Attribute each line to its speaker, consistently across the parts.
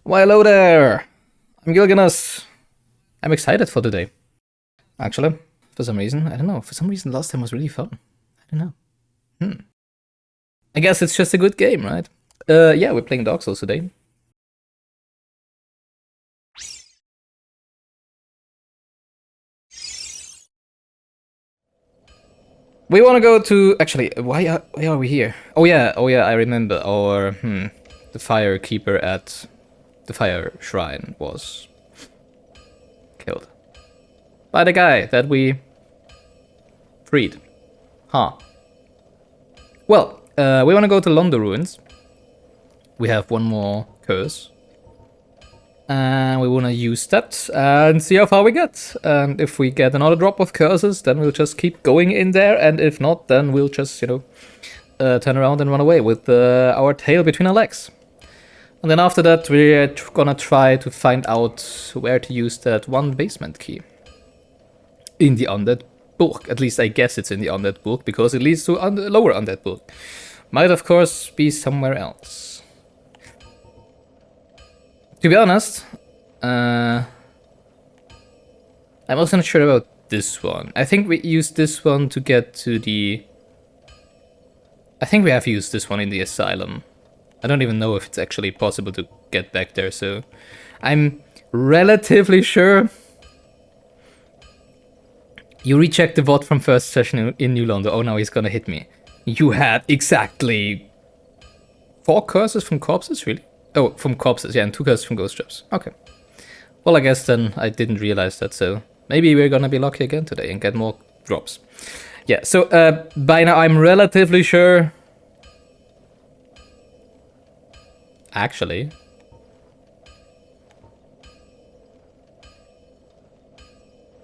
Speaker 1: Why, hello there! I'm Gilganos. I'm excited for today. Actually, for some reason, I don't know. For some reason, last time was really fun. I don't know. I guess it's just a good game, right? Yeah, we're playing Dark Souls today. We want to go to. Actually, why are we here? Oh yeah, I remember. Our the fire keeper at the fire shrine was killed by the guy that we freed. Huh. Well, we want to go to Londo Ruins. We have one more curse. And we want to use that and see how far we get. And if we get another drop of curses, then we'll just keep going in there. And if not, then we'll just, turn around and run away with our tail between our legs. And then after that, we're gonna try to find out where to use that one basement key. In the Undead Burg. At least I guess it's in the Undead Burg, because it leads to lower Undead Burg. Might, of course, be somewhere else. To be honest, I'm also not sure about this one. I think we used this one to get to the... I think we have used this one in the asylum. I don't even know if it's actually possible to get back there, so... I'm relatively sure... You rechecked the bot from first session in New London. Oh, now he's gonna hit me. You had exactly... 4 curses from corpses, really? Oh, from corpses, yeah, and 2 curses from ghost traps. Okay. Well, I guess then I didn't realize that, so maybe we're gonna be lucky again today and get more drops. Yeah, so by now I'm relatively sure... Actually...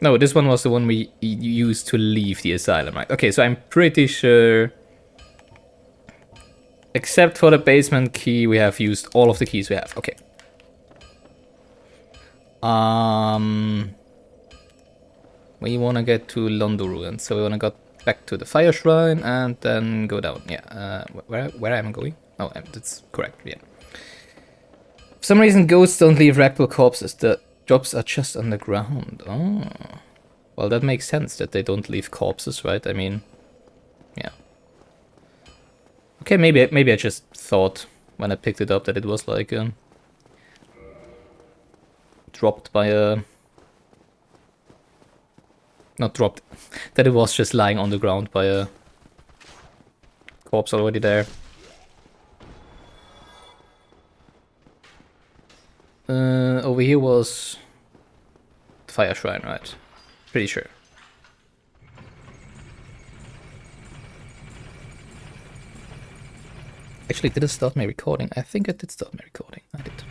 Speaker 1: No, this one was the one we used to leave the asylum, right? Okay, so I'm pretty sure... Except for the basement key, we have used all of the keys we have. Okay. We want to get to Londo Ruins, so we want to go back to the fire shrine and then go down. Yeah. Where am I going? Oh, that's correct. Yeah. For some reason, ghosts don't leave wreckable corpses. The drops are just underground. Oh. Well, that makes sense that they don't leave corpses, right? I mean, yeah. Okay, maybe I just thought when I picked it up that it was like dropped by a... Not dropped, that it was just lying on the ground by a corpse already there. Over here was the fire shrine, right? Pretty sure. Actually, did I start my recording? I think I did start my recording. I did.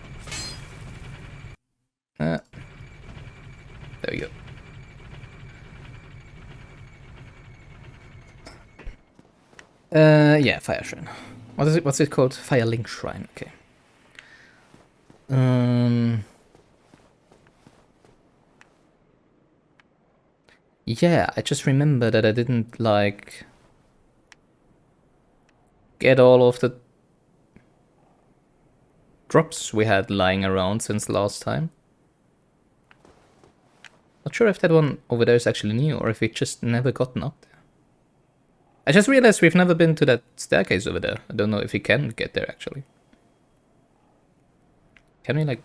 Speaker 1: There we go. Yeah, fire shrine. What is it? What's it called? Fire link shrine. Okay. Yeah, I just remember that I didn't like get all of the drops we had lying around since last time. Not sure if that one over there is actually new or if we just never gotten up there. I just realized we've never been to that staircase over there. I don't know if we can get there actually. Can we like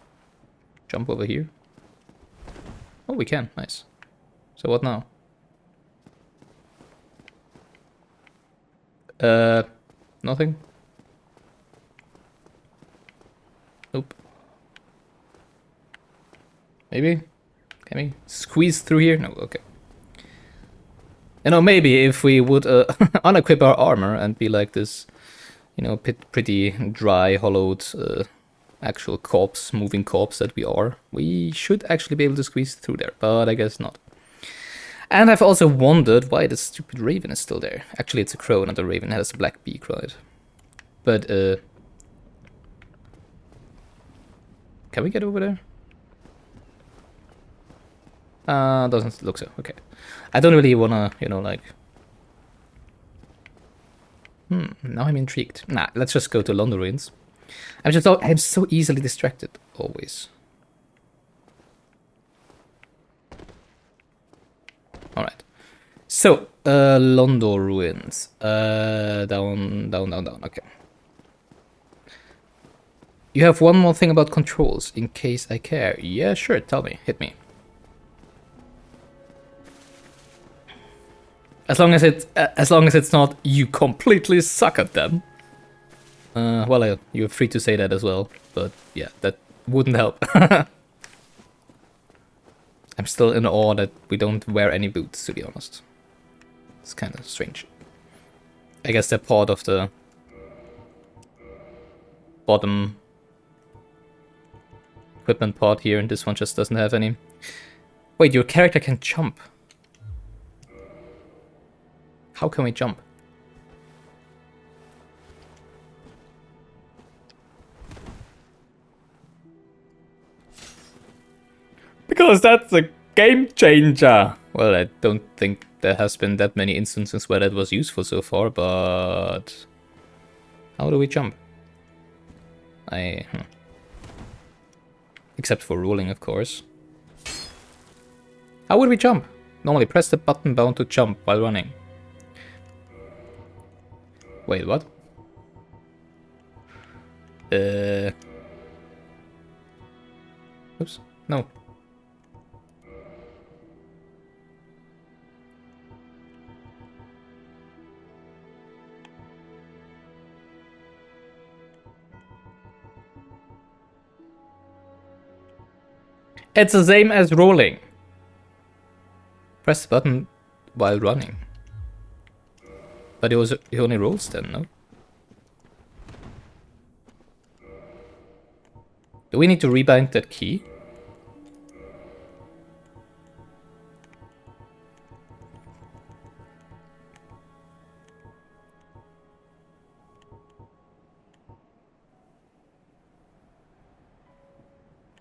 Speaker 1: jump over here? Oh, we can. Nice. So what now? Nothing? Nope. Maybe? Can we squeeze through here? No, okay. You know, maybe if we would unequip our armor and be like this, you know, pretty dry, hollowed, actual corpse, moving corpse that we are, we should actually be able to squeeze through there, but I guess not. And I've also wondered why the stupid raven is still there. Actually, it's a crow, not a raven. It has a black beak, right? But, can we get over there? Doesn't look so. Okay. I don't really wanna, you know, like... now I'm intrigued. Nah, let's just go to Londo Ruins. I'm so easily distracted, always. Alright. So, Londo Ruins. Down. Okay. You have one more thing about controls, in case I care. Yeah, sure, tell me. Hit me. As long as it's not you completely suck at them. Well, you're free to say that as well, but yeah, that wouldn't help. I'm still in awe that we don't wear any boots, to be honest. It's kind of strange. I guess they're part of the bottom equipment part here, and this one just doesn't have any. Wait, your character can jump. How can we jump? Because that's a game changer! Well, I don't think there has been that many instances where that was useful so far, but... How do we jump? Except for rolling, of course. How would we jump? Normally press the button down to jump while running. Wait, what? Oops, no. It's the same as rolling. Press the button while running. But it only rolls then, no? Do we need to rebind that key?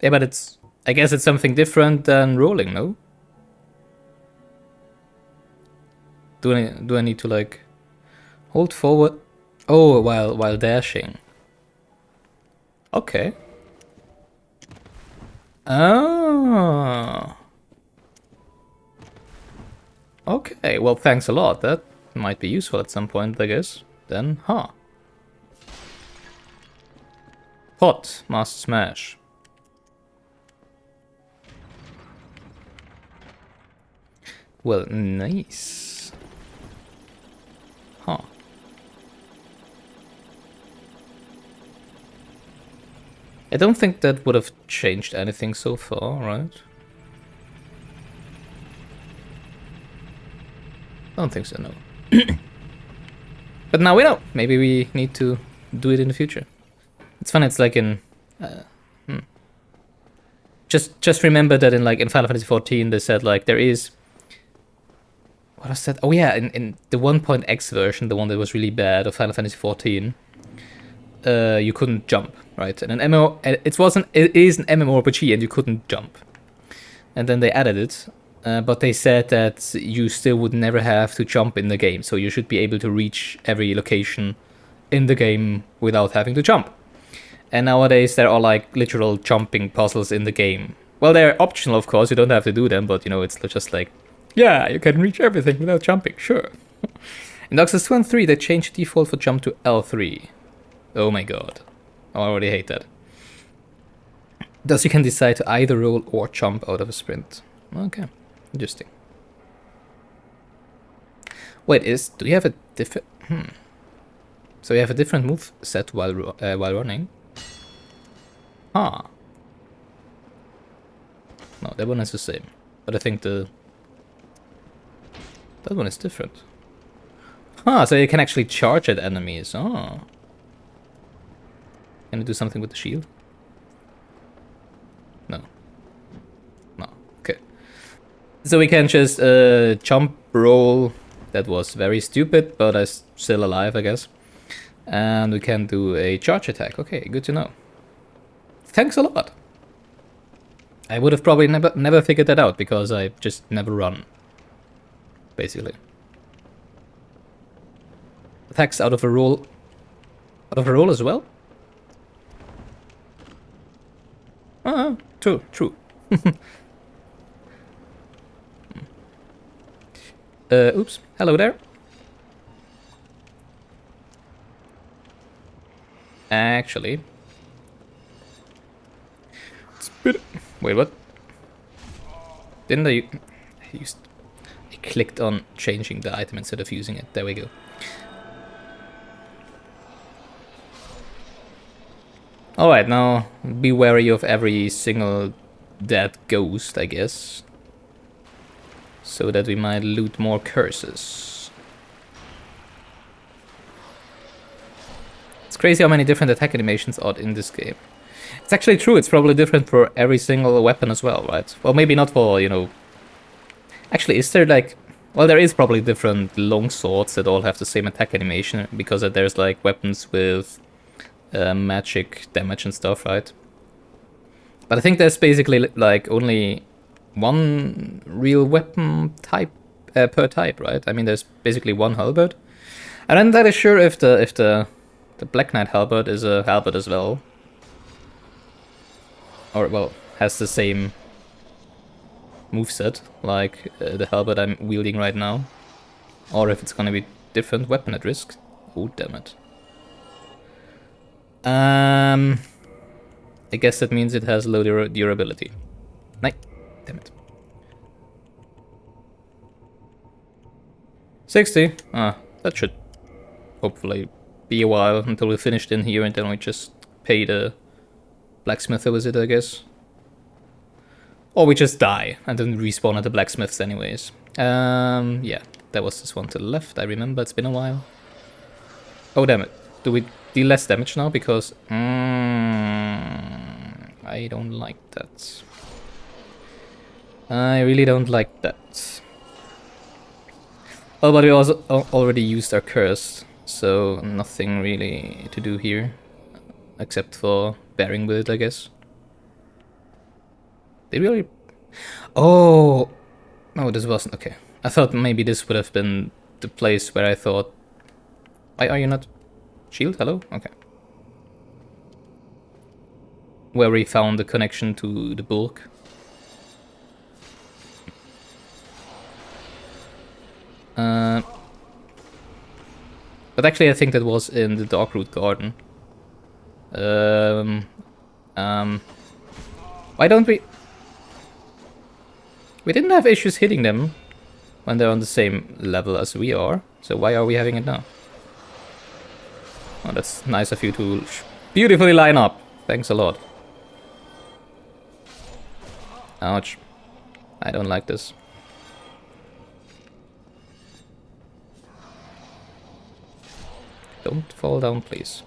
Speaker 1: Yeah, but it's... I guess it's something different than rolling, no? Do I need to like hold forward? Oh, while dashing. Okay. Oh. Okay. Well, thanks a lot. That might be useful at some point, I guess. Then, Pot must smash. Well, nice. I don't think that would have changed anything so far, right? I don't think so, no. But now we know. Maybe we need to do it in the future. It's fun, it's like in... Just remember that in Final Fantasy XIV they said like there is... What was that? Oh yeah, in the 1.x version, the one that was really bad of Final Fantasy XIV, you couldn't jump, right? And an MMO, it is an MMORPG and you couldn't jump. And then they added it, but they said that you still would never have to jump in the game, so you should be able to reach every location in the game without having to jump. And nowadays there are like literal jumping puzzles in the game. Well, they're optional, of course, you don't have to do them, but you know, it's just like, yeah, you can reach everything without jumping, sure. In Dark Souls 2 and 3, they changed the default for jump to L3. Oh my god. I already hate that. Thus you can decide to either roll or jump out of a sprint. Okay, interesting. Wait, do you have a different... So you have a different move set while running? No, that one is the same. But I think that one is different. So you can actually charge at enemies. Can you do something with the shield? No. Okay. So we can just jump, roll. That was very stupid, but I'm still alive, I guess. And we can do a charge attack. Okay, good to know. Thanks a lot. I would have probably never figured that out because I just never run. Basically. Attacks out of a roll as well? True, true. Oops. Hello there. Actually. Wait, what? Didn't I used... I clicked on changing the item instead of using it. There we go. Alright, now be wary of every single dead ghost, I guess. So that we might loot more curses. It's crazy how many different attack animations are in this game. It's actually true, it's probably different for every single weapon as well, right? Well, maybe not for, you know... Actually, is there like... Well, there is probably different long swords that all have the same attack animation, because there's like weapons with magic damage and stuff, right? But I think there's basically like only one real weapon type per type, right? I mean, there's basically one halberd. And I'm not sure if the Black Knight halberd is a halberd as well. Or, well, has the same moveset, like the halberd I'm wielding right now. Or if it's gonna be different weapon at risk. Oh, damn it. I guess that means it has low durability. Nice. Damn it. 60? Ah, that should hopefully be a while until we're finished in here, and then we just pay the blacksmith a visit, I guess. Or we just die and then respawn at the blacksmiths anyways. Yeah, there was this one to the left, I remember, it's been a while. Oh, damn it. Do we deal less damage now? Because... I don't like that. I really don't like that. Oh, but we also already used our curse, so nothing really to do here. Except for bearing with it, I guess. Did we already... Oh! No, this wasn't... Okay. I thought maybe this would have been the place where I thought... Why are you not... Shield? Hello? Okay. Where we found the connection to the Burg. But actually I think that was in the Darkroot Garden. Why don't we... We didn't have issues hitting them when they're on the same level as we are, so why are we having it now? Oh, that's nice of you to beautifully line up. Thanks a lot. Ouch. I don't like this. Don't fall down, please.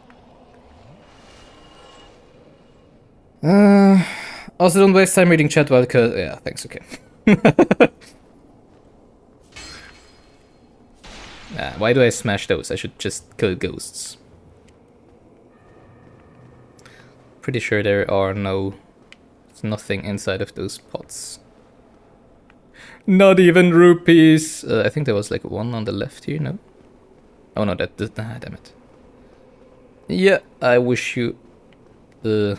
Speaker 1: Also, don't waste time reading chat while because... Yeah, thanks, okay. Why do I smash those? I should just kill ghosts. Pretty sure there are no... There's nothing inside of those pots. Not even rupees! I think there was like one on the left here, no? Oh no, that... Ah, damn it. Yeah, I wish you... I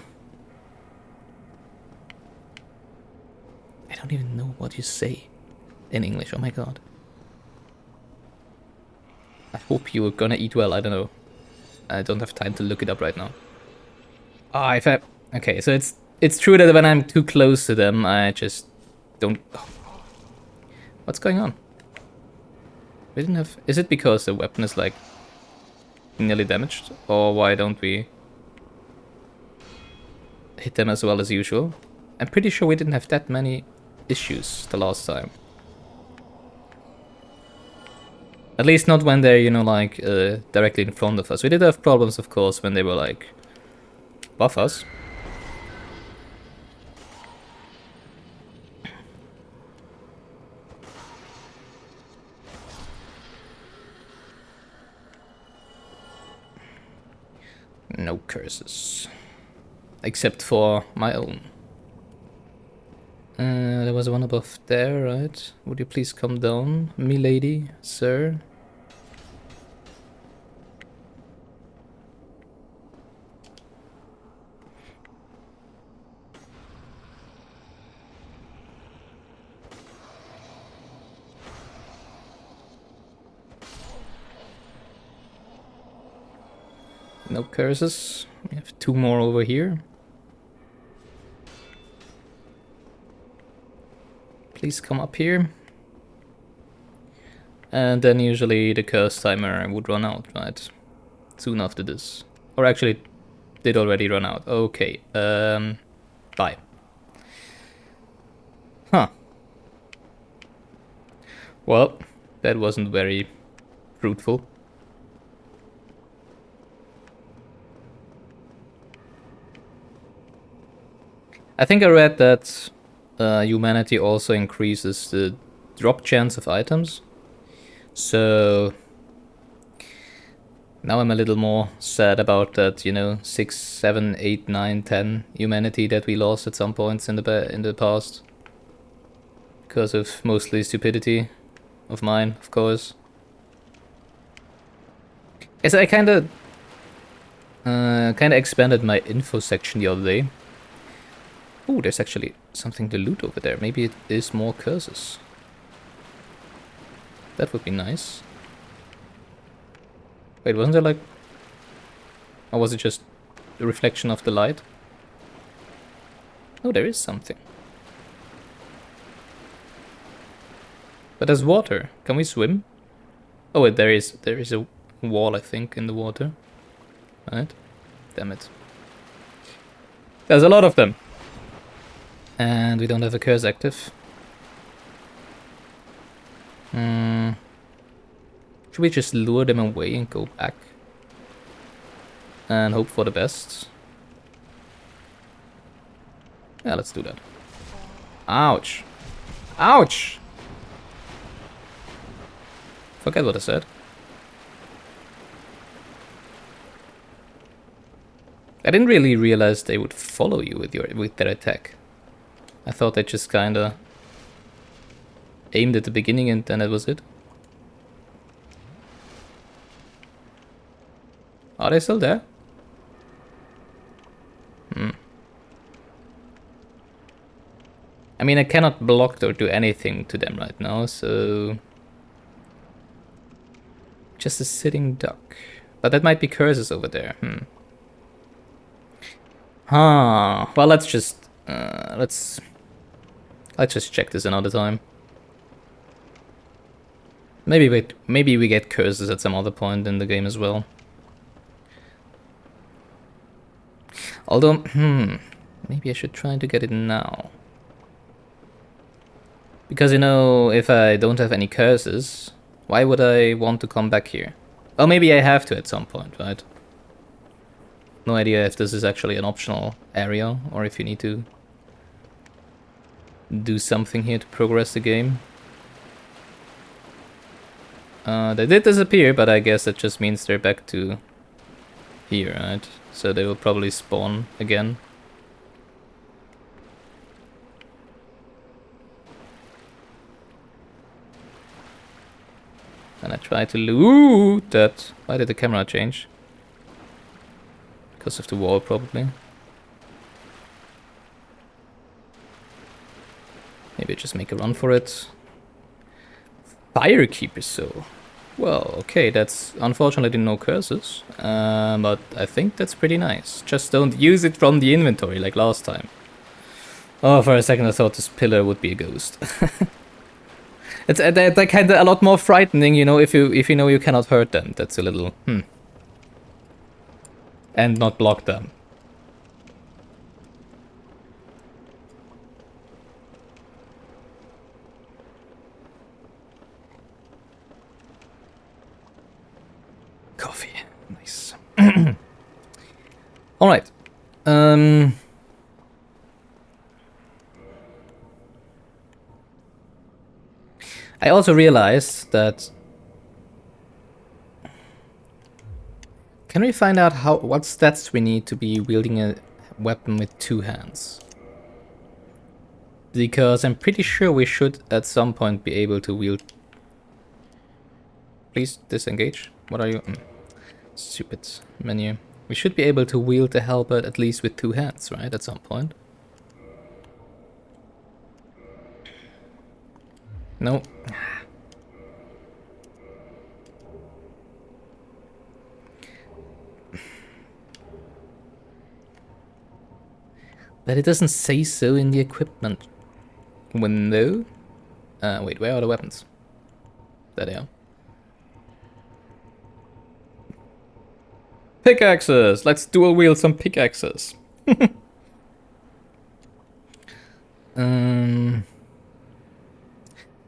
Speaker 1: don't even know what you say in English, oh my god. I hope you were gonna eat well, I don't know. I don't have time to look it up right now. Ah, if I... Okay, so it's true that when I'm too close to them, I just don't... Oh. What's going on? We didn't have... Is it because the weapon is like nearly damaged? Or why don't we hit them as well as usual? I'm pretty sure we didn't have that many issues the last time. At least not when they're, you know, like, directly in front of us. We did have problems, of course, when they were, like, above us. No curses. Except for my own. There was one above there, right? Would you please come down, milady, sir? No curses. We have 2 more over here. Please come up here. And then usually the curse timer would run out, right? Soon after this. Or actually, it did already run out. Okay, bye. Huh. Well, that wasn't very fruitful. I think I read that humanity also increases the drop chance of items. So now I'm a little more sad about that, you know, 6, 7, 8, 9, 10 humanity that we lost at some points in the past. Because of mostly stupidity of mine, of course. As I kinda expanded my info section the other day. Oh, there's actually something to loot over there. Maybe it is more curses. That would be nice. Wait, wasn't there like... Or was it just the reflection of the light? Oh, there is something. But there's water. Can we swim? Oh wait, there is a wall, I think, in the water. Right? Damn it. There's a lot of them. And we don't have a curse active. Should we just lure them away and go back? And hope for the best? Yeah, let's do that. Ouch. Ouch! Forget what I said. I didn't really realize they would follow you with their attack. I thought they just kinda aimed at the beginning and then that was it. Are they still there? I mean, I cannot block or do anything to them right now, so... Just a sitting duck. But that might be curses over there. Huh. Well, let's just... let's just check this another time. Maybe we get curses at some other point in the game as well. Although, maybe I should try to get it now. Because, you know, if I don't have any curses, why would I want to come back here? Oh, maybe I have to at some point, right? No idea if this is actually an optional area, or if you need to do something here to progress the game. They did disappear, but I guess that just means they're back to here, right? So they will probably spawn again. And I try to loot that. Why did the camera change? Because of the wall, probably. Maybe just make a run for it. Firekeeper, so. Well, okay, that's unfortunately no curses. But I think that's pretty nice. Just don't use it from the inventory like last time. Oh, for a second I thought this pillar would be a ghost. It's they're kind of a lot more frightening, you know, if you know you cannot hurt them. That's a little and not block them. Coffee, nice. All right. I also realized that... Can we find out what stats we need to be wielding a weapon with 2 hands? Because I'm pretty sure we should at some point be able to wield... Please disengage. What are you? Stupid menu. We should be able to wield the halberd at least with 2 hands, right? At some point. No. But it doesn't say so in the equipment window. Wait, where are the weapons? There they are. Pickaxes! Let's dual wield some pickaxes.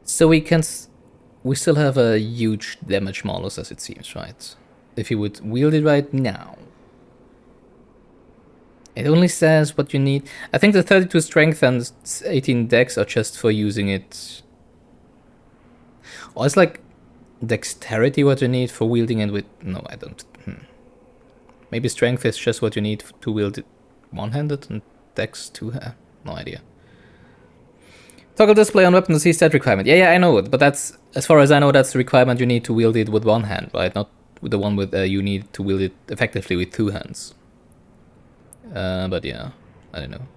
Speaker 1: So we still have a huge damage modulus as it seems, right? If you would wield it right now. It only says what you need. I think the 32 strength and 18 dex are just for using it. Or it's like dexterity what you need for wielding it with... No, I don't. Maybe strength is just what you need to wield it one-handed and dex two. No idea. Toggle display on weapon to see stat requirement. Yeah, I know it, but that's, as far as I know, that's the requirement you need to wield it with one hand, right? Not with the one with you need to wield it effectively with two hands. But yeah, I don't know.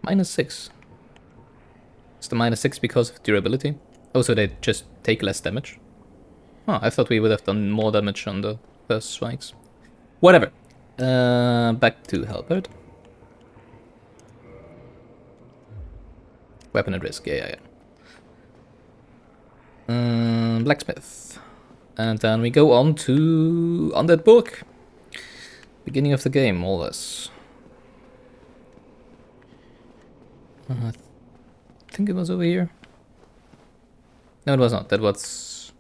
Speaker 1: -6. Is the -6 because of durability? Oh, so they just take less damage? Oh, I thought we would have done more damage on the first strikes. Whatever. Back to halberd. Weapon at risk, yeah. Blacksmith. And then we go on to Undead Burg. Beginning of the game, more or less. I think it was over here. No, it was not. That's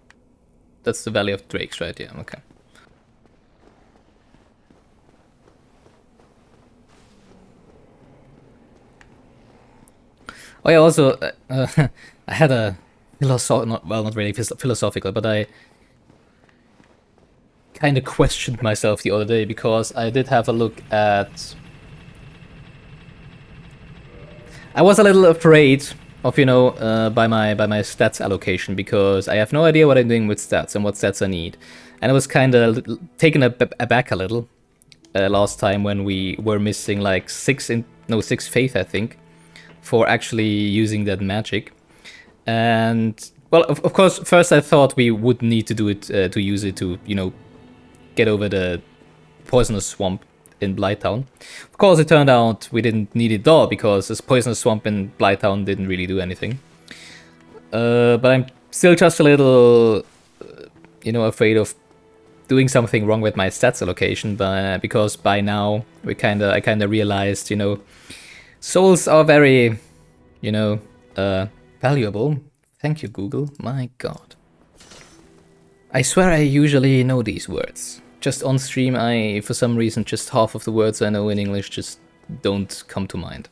Speaker 1: the Valley of Drakes, right? Yeah, okay. Oh yeah, also, I had a not really philosophical, but I kind of questioned myself the other day because I did have a look at... I was a little afraid of, you know, by my stats allocation because I have no idea what I'm doing with stats and what stats I need. And I was kind of taken aback a little last time when we were missing like 6 faith, I think, for actually using that magic. And, well, of course, first I thought we would need to do it to use it to, you know, get over the poisonous swamp in Blighttown. Of course, it turned out we didn't need it at all because this poisonous swamp in Blighttown didn't really do anything. But I'm still just a little, you know, afraid of doing something wrong with my stats allocation, because by now I kind of realized, you know, souls are very, you know, valuable. Thank you, Google. My God. I swear I usually know these words. Just on stream, for some reason, just half of the words I know in English just don't come to mind.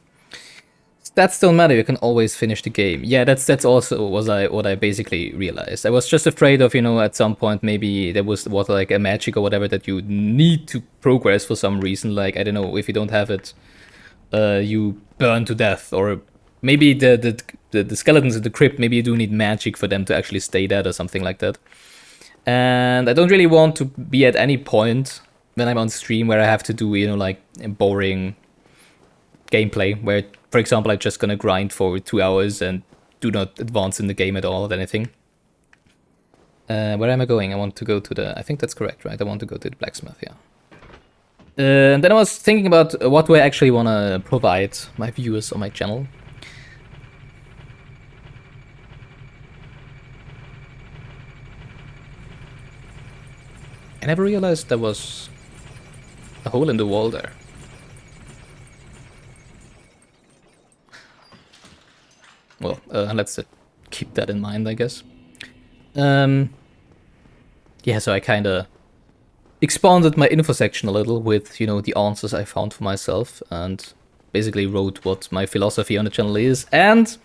Speaker 1: Stats don't matter, you can always finish the game. Yeah, that's also what I basically realized. I was just afraid of, you know, at some point maybe there was like a magic or whatever that you need to progress for some reason. Like, I don't know, if you don't have it, you burn to death, or maybe the skeletons in the crypt, maybe you do need magic for them to actually stay dead or something like that. And I don't really want to be at any point when I'm on stream where I have to do, you know, like boring gameplay where, for example, I'm just gonna grind for 2 hours and do not advance in the game at all or anything. Where am I going? I want to go to the... I think that's correct, right? I want to go to the blacksmith, yeah. And then I was thinking about what do I actually want to provide my viewers on my channel. I never realized there was a hole in the wall there. Well, let's keep that in mind, I guess. Yeah, so I kind of expanded my info section a little with, you know, the answers I found for myself, and basically wrote what my philosophy on the channel is, and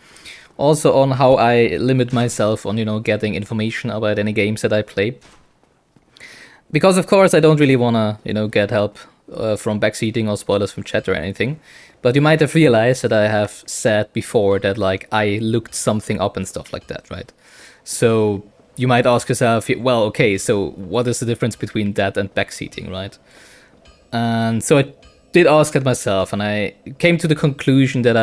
Speaker 1: also on how I limit myself on, you know, getting information about any games that I play. Because, of course, I don't really want to, you know, get help from backseating or spoilers from chat or anything. But you might have realized that I have said before that, like, I looked something up and stuff like that, right? So you might ask yourself, well, okay, so what is the difference between that and backseating, right? And so I did ask it myself, and I came to the conclusion that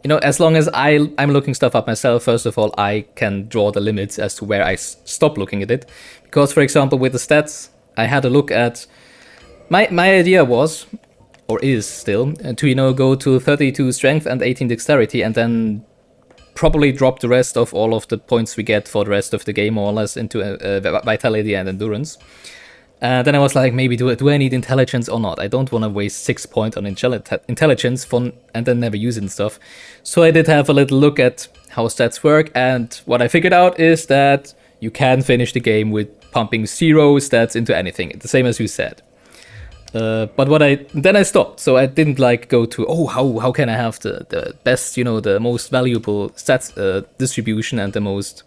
Speaker 1: you know, as long as I'm looking stuff up myself, first of all, I can draw the limits as to where I stop looking at it. Because, for example, with the stats, I had a look at My idea was, or is still, to, you know, go to 32 strength and 18 dexterity, and then probably drop the rest of all of the points we get for the rest of the game, more or less, into vitality and endurance. Then I was like, maybe do I need intelligence or not? I don't want to waste 6 points on intelligence and then never use it and stuff. So I did have a little look at how stats work, and what I figured out is that you can finish the game with pumping 0 stats into anything, the same as you said. But then I stopped, so I didn't like go to, oh, how can I have the best, you know, the most valuable stats distribution and the most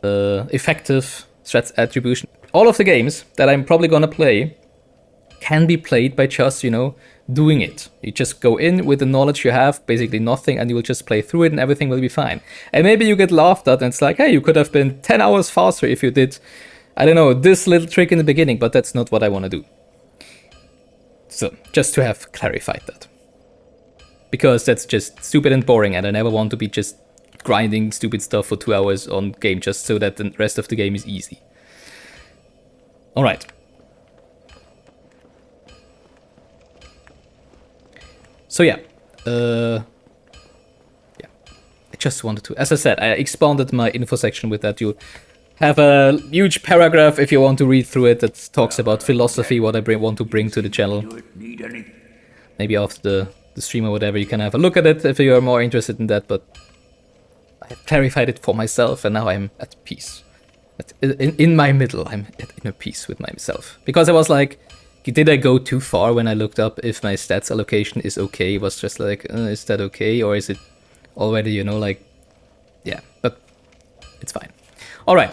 Speaker 1: effective stats attribution. All of the games that I'm probably gonna play can be played by just, you know, doing it. You just go in with the knowledge you have, basically nothing, and you will just play through it and everything will be fine. And maybe you get laughed at and it's like, hey, you could have been 10 hours faster if you did, I don't know, this little trick in the beginning, but that's not what I want to do. So, just to have clarified that. Because that's just stupid and boring, and I never want to be just grinding stupid stuff for 2 hours on game just so that the rest of the game is easy. Alright. So yeah. I just wanted to, as I said, I expanded my info section with that. You have a huge paragraph if you want to read through it that talks about philosophy, what I want to bring to the channel. Maybe after the stream or whatever, you can have a look at it if you are more interested in that, but I have clarified it for myself and now I'm at peace. In my middle, I'm in a peace with myself. Because I was like, did I go too far when I looked up if my stats allocation is okay? It was just like, is that okay? Or is it already, you know, like, yeah, but it's fine. Alright.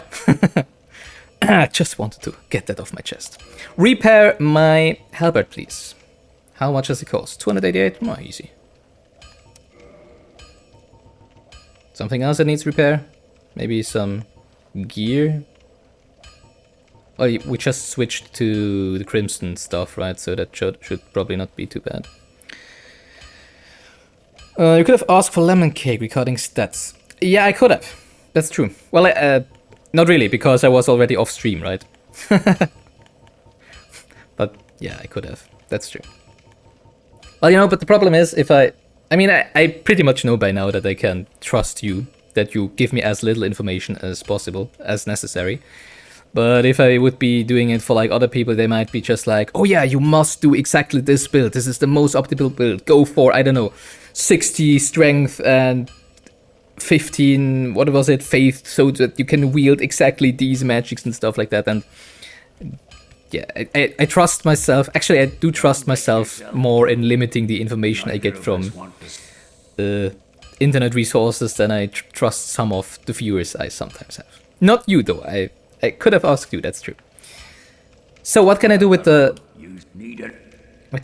Speaker 1: I just wanted to get that off my chest. Repair my halberd, please. How much does it cost? 288? Oh, easy. Something else that needs repair? Maybe some gear? Oh, we just switched to the crimson stuff, right? So that should probably not be too bad. You could have asked for lemon cake regarding stats. Yeah, I could have. That's true. Well, not really, because I was already off stream, right? But yeah, I could have. That's true. Well, you know, but the problem is if I pretty much know by now that I can trust you, that you give me as little information as possible, as necessary. But if I would be doing it for like other people, they might be just like, oh yeah, you must do exactly this build. This is the most optimal build. Go for, I don't know, 60 strength and 15, what was it, faith, so that you can wield exactly these magics and stuff like that. And yeah, I trust myself. Actually, I do trust myself more in limiting the information I get from internet resources than I trust some of the viewers I sometimes have. Not you though. I could have asked you. That's true. So what can I do with the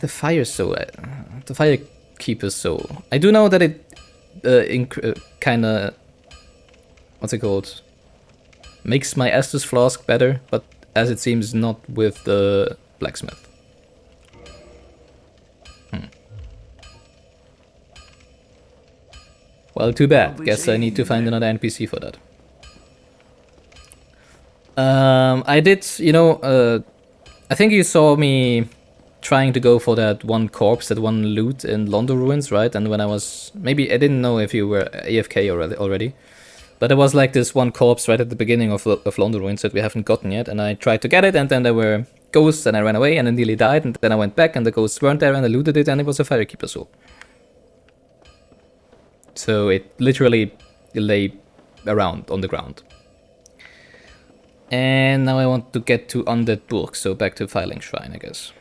Speaker 1: fire soul? The firekeeper's soul. I do know that it kind of, what's it called? Makes my Estus flask better, but as it seems not with the blacksmith. Well, too bad. Guess I need to find another NPC for that. I did, you know, I think you saw me trying to go for that one corpse, that one loot in Londo Ruins, right? And when I was, maybe I didn't know if you were AFK already, but there was like this one corpse right at the beginning of Londo Ruins that we haven't gotten yet, and I tried to get it, and then there were ghosts, and I ran away, and I nearly died, and then I went back, and the ghosts weren't there, and I looted it, and it was a firekeeper soul. So it literally lay around on the ground. And now I want to get to Undead Burg, so back to Filing Shrine, I guess.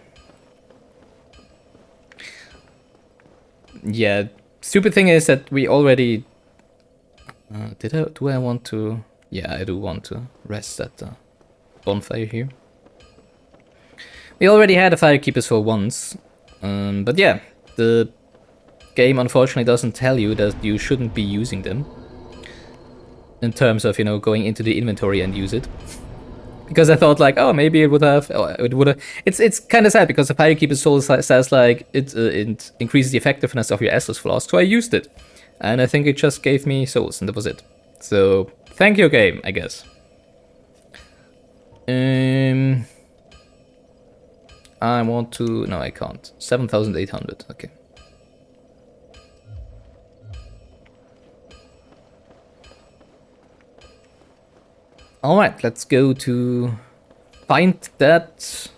Speaker 1: Yeah, stupid thing is that we already... do I want to... Yeah, I do want to rest at the bonfire here. We already had a Firekeeper Soul once, but yeah, the game unfortunately doesn't tell you that you shouldn't be using them. In terms of, you know, going into the inventory and use it. Because I thought like, oh, maybe it would have, it's kind of sad because the Firekeeper Soul says like, it increases the effectiveness of your Estus flask, so I used it. And I think it just gave me souls, and that was it. So, thank you game, I guess. I want to... No, I can't. 7,800. Okay. Alright, let's go to find that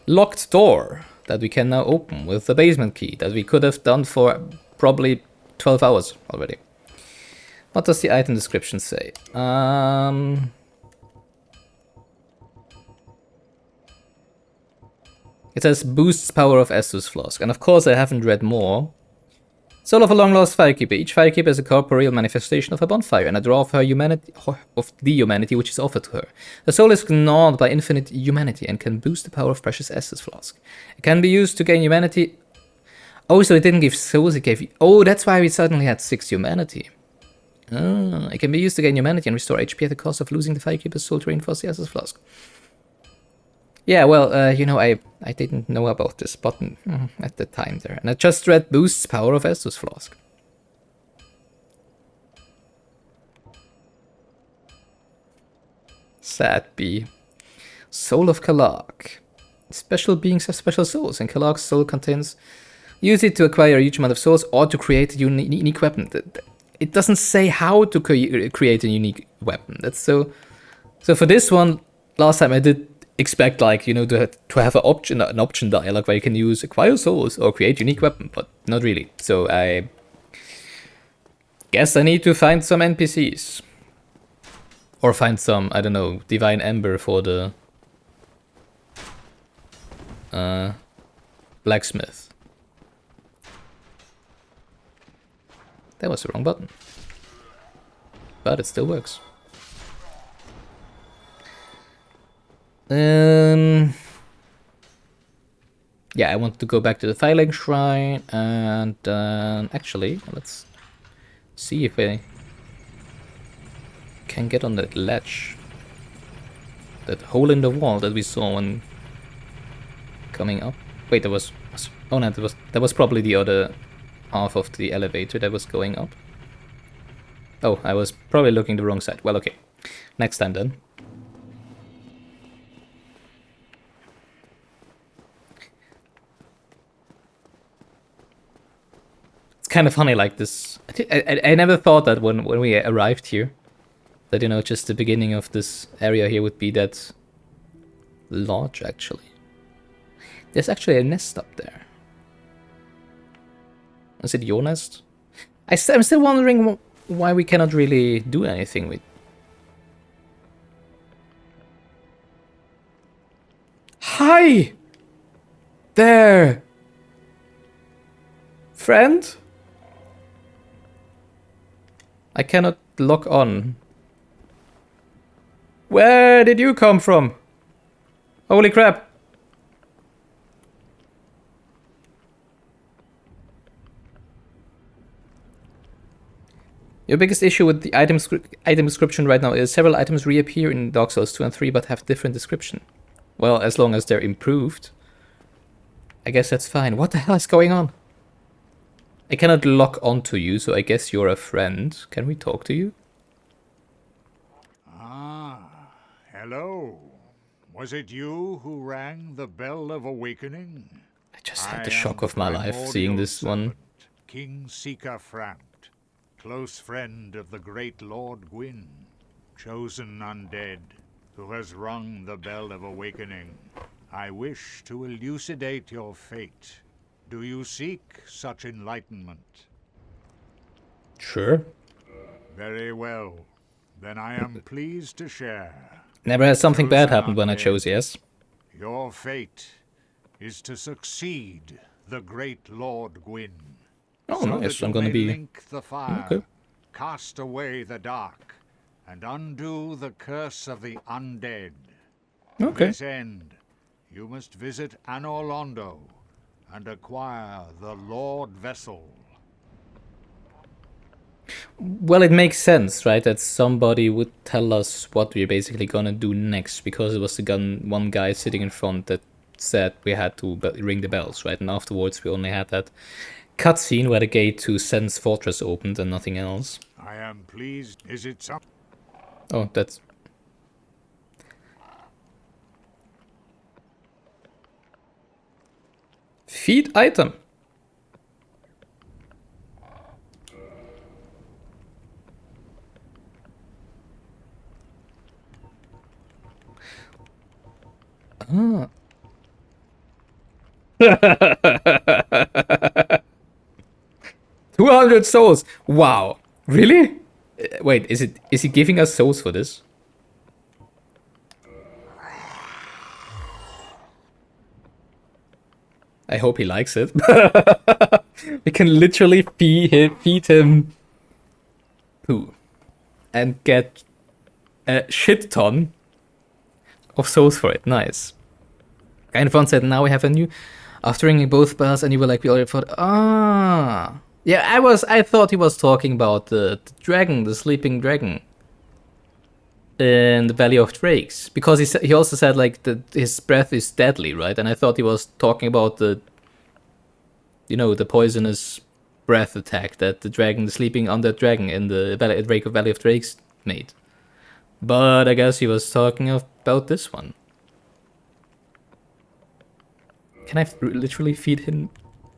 Speaker 1: locked door that we can now open with the basement key that we could have done for probably 12 hours already. What does the item description say? It says boosts power of Estus Flask, and of course I haven't read more. Soul of a long-lost firekeeper. Each firekeeper is a corporeal manifestation of a bonfire and a draw of her humanity, of the humanity which is offered to her. The soul is gnawed by infinite humanity and can boost the power of precious Estus Flask. It can be used to gain humanity. Oh, so it didn't give souls, it gave... Oh, that's why we suddenly had 6 humanity. Ah, it can be used to gain humanity and restore HP at the cost of losing the firekeeper's soul to reinforce the Estus Flask. Yeah, well, you know, I didn't know about this button at the time there. And I just read boosts power of Estus Flask. Sad bee. Soul of Kalark. Special beings have special souls, and Kalark's soul contains... Use it to acquire a huge amount of souls or to create a unique weapon. It doesn't say how to create a unique weapon. That's so... So for this one, last time I did... expect, like, you know, to have an option dialogue where you can use acquire souls or create unique weapon, but not really. So I guess I need to find some NPCs. Or find some, I don't know, divine ember for the blacksmith. That was the wrong button. But it still works. Yeah, I want to go back to the Filing Shrine, and actually, let's see if I can get on that ledge. That hole in the wall that we saw when coming up. Wait, that was... Oh no, that was probably the other half of the elevator that was going up. Oh, I was probably looking the wrong side. Well, okay. Next time then. Kind of funny, like this. I never thought that when we arrived here, that, you know, just the beginning of this area here would be that large, actually. There's actually a nest up there. Is it your nest? I'm still wondering why we cannot really do anything with... Hi! There! Friend? I cannot lock on. Where did you come from? Holy crap. Your biggest issue with the item description right now is several items reappear in Dark Souls 2 and 3 but have different description. Well, as long as they're improved, I guess that's fine. What the hell is going on? I cannot lock onto you, so I guess you're a friend. Can we talk to you?
Speaker 2: Ah, hello. Was it you who rang the bell of awakening?
Speaker 1: I just had the shock of my life seeing this one.
Speaker 2: King Seeker Framt, close friend of the great Lord Gwyn, chosen undead, who has rung the bell of awakening. I wish to elucidate your fate. Do you seek such enlightenment?
Speaker 1: Sure.
Speaker 2: Very well. Then I am pleased to share.
Speaker 1: Never had something bad happen when I chose yes.
Speaker 2: Your fate is to succeed the great Lord Gwyn.
Speaker 1: Oh,
Speaker 2: so
Speaker 1: nice.
Speaker 2: that
Speaker 1: I'm
Speaker 2: you
Speaker 1: gonna
Speaker 2: may
Speaker 1: be...
Speaker 2: link the fire,
Speaker 1: Okay.
Speaker 2: cast away the dark, and undo the curse of the undead. To
Speaker 1: Okay.
Speaker 2: this end, you must visit Anor Londo and acquire the Lord Vessel.
Speaker 1: Well, it makes sense, right? That somebody would tell us what we're basically gonna do next, because it was the one guy sitting in front that said we had to ring the bells, right? And afterwards we only had that cutscene where the gate to Sen's Fortress opened and nothing else.
Speaker 2: I am pleased. Is it some...
Speaker 1: Oh, that's... Feed item. Ah. 200 souls. Wow. Really? Wait, is he giving us souls for this? I hope he likes it. We can literally feed him poo and get a shit ton of souls for it. Nice. Kind of fun said, now we have a new... After ringing both bells and you were like, we already thought... Ah. Yeah, I thought he was talking about the dragon, the sleeping dragon. In the Valley of Drakes. Because he also said, like, that his breath is deadly, right? And I thought he was talking about the... You know, the poisonous breath attack that the dragon, the sleeping undead dragon in the Valley of Drakes made. But I guess he was talking about this one. Can I literally feed him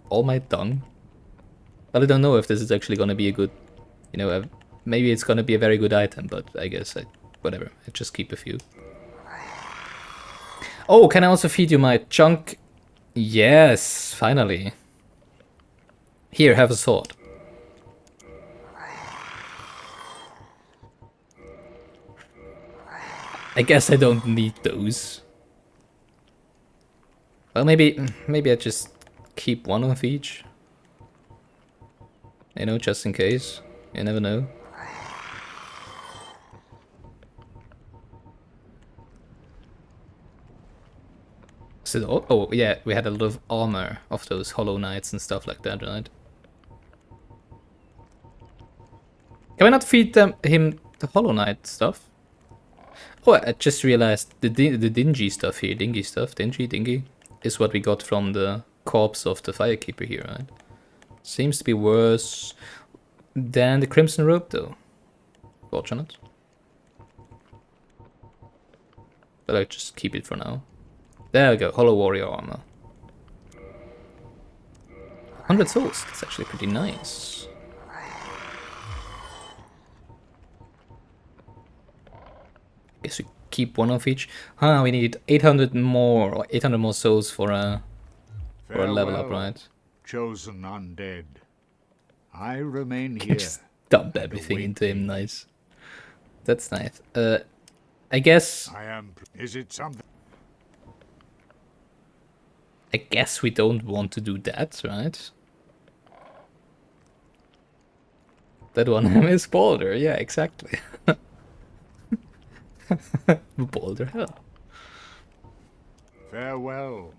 Speaker 1: all my dung? Well, I don't know if this is actually gonna be a good... You know, maybe it's gonna be a very good item, but I guess whatever, I just keep a few. Oh, can I also feed you my chunk? Yes, finally. Here, have a sword. I guess I don't need those. Well, maybe I just keep one of each. You know, just in case. You never know. So, oh yeah, we had a lot of armor of those Hollow Knights and stuff like that, right? Can we not feed him the Hollow Knight stuff? Oh, I just realized the dingy stuff here, dingy, is what we got from the corpse of the Firekeeper here, right? Seems to be worse than the Crimson Robe, though. Fortunate. But I'll just keep it for now. There we go, Hollow Warrior armor. 100 souls, that's actually pretty nice. Guess we keep one of each. Ah, we need 800 more souls for a level up, right?
Speaker 2: Chosen undead. I remain here.
Speaker 1: Just dump everything into him, nice. That's nice. I guess...
Speaker 2: Is it something?
Speaker 1: I guess we don't want to do that, right? That one is Boulder, yeah, exactly. Boulder hell.
Speaker 2: Farewell.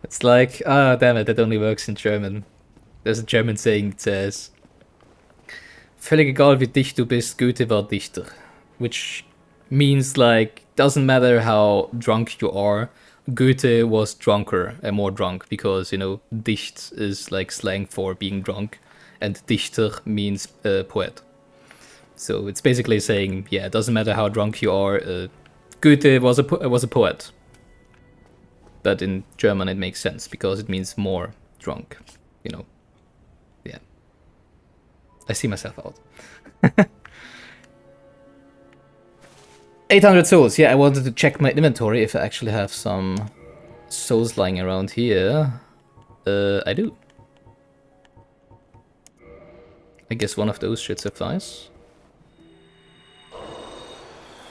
Speaker 1: It's like, ah, damn it, that only works in German. There's a German saying that says, völlig egal wie dicht du bist, Goethe war Dichter. Which means like, doesn't matter how drunk you are, Goethe was drunker and more drunk because, you know, dicht is like slang for being drunk and Dichter means poet. So it's basically saying, yeah, it doesn't matter how drunk you are, Goethe was a poet. But in German it makes sense because it means more drunk, you know. Yeah. I see myself out. 800 souls. Yeah, I wanted to check my inventory if I actually have some souls lying around here. I do. I guess one of those should suffice.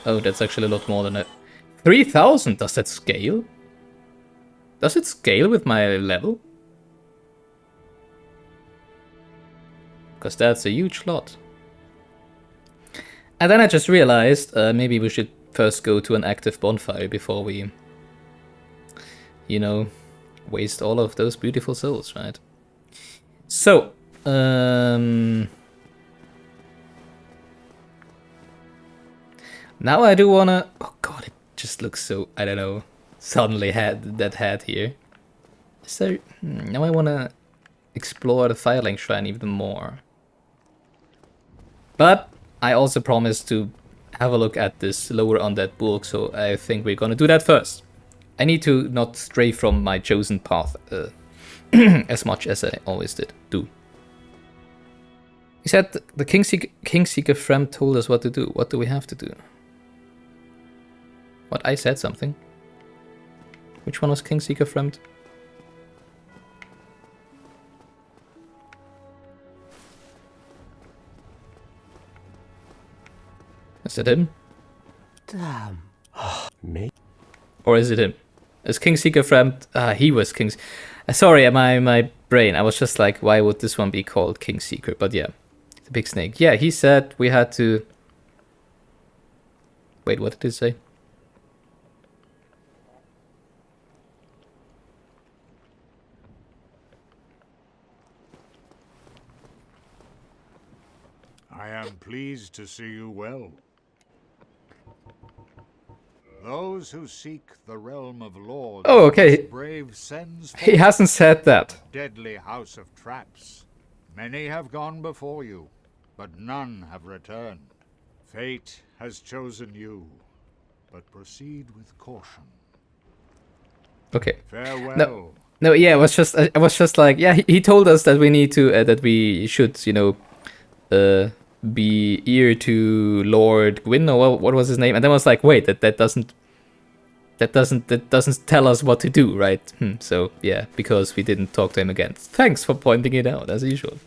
Speaker 1: Oh, that's actually a lot more than 3,000. Does that scale? Does it scale with my level? Because that's a huge lot. And then I just realized maybe we should first go to an active bonfire before we, you know, waste all of those beautiful souls, right? So, now I do wanna... Oh god, it just looks so, I don't know, suddenly had that hat here. Is there... Now I wanna explore the Firelink Shrine even more. But I also promised to have a look at this lower undead bulk, so I think we're gonna do that first. I need to not stray from my chosen path as much as I always do. He said the Kingseeker friend told us what to do. What do we have to do? What, I said something? Which one was Kingseeker friend? Is it him?
Speaker 3: Damn. Me?
Speaker 1: Or is it him? Is Kingseeker friend? He was King's. Sorry, my brain. I was just like, why would this one be called Kingseeker? But yeah, the big snake. Yeah, he said we had to. Wait, what did he say?
Speaker 2: I am pleased to see you well. Those who seek the realm of lords.
Speaker 1: Oh, okay.
Speaker 2: Brave sends
Speaker 1: He hasn't said that.
Speaker 2: deadly house of traps. Many have gone before you, but none have returned. Fate has chosen you, but proceed with caution.
Speaker 1: Okay.
Speaker 2: Farewell.
Speaker 1: No, yeah, I was just like, yeah, he told us that we need to, that we should, you know, be ear to Lord Gwyn, or what was his name? And then I was like, wait, that doesn't tell us what to do, right? So yeah, because we didn't talk to him again. Thanks for pointing it out, as usual.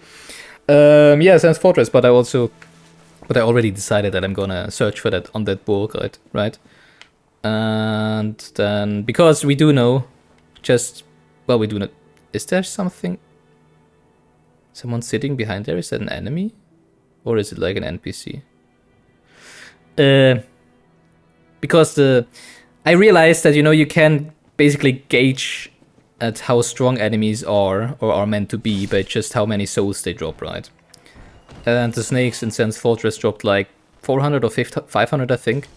Speaker 1: Yeah, Sans Fortress, but I already decided that I'm gonna search for that Undead Burg, right? And then, because we do know, we do not. Is there something? Someone sitting behind there? Is that an enemy? Or is it like an NPC? Because I realized that, you know, you can basically gauge at how strong enemies are, or are meant to be, by just how many souls they drop, right? And the snakes in Sans Fortress dropped like 400 or 500, I think.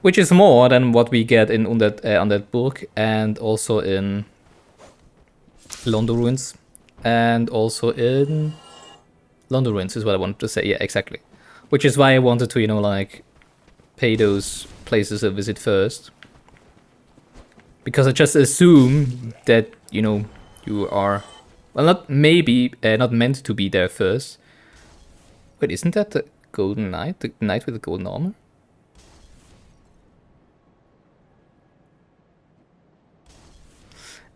Speaker 1: Which is more than what we get in Undead Burg, and also in Londo Ruins, and also in Londo Ruins is what I wanted to say. Yeah, exactly. Which is why I wanted to, you know, like, pay those places a visit first. Because I just assume that, you know, you are, well, not meant to be there first. Wait, isn't that the Golden Knight? The knight with the golden armor?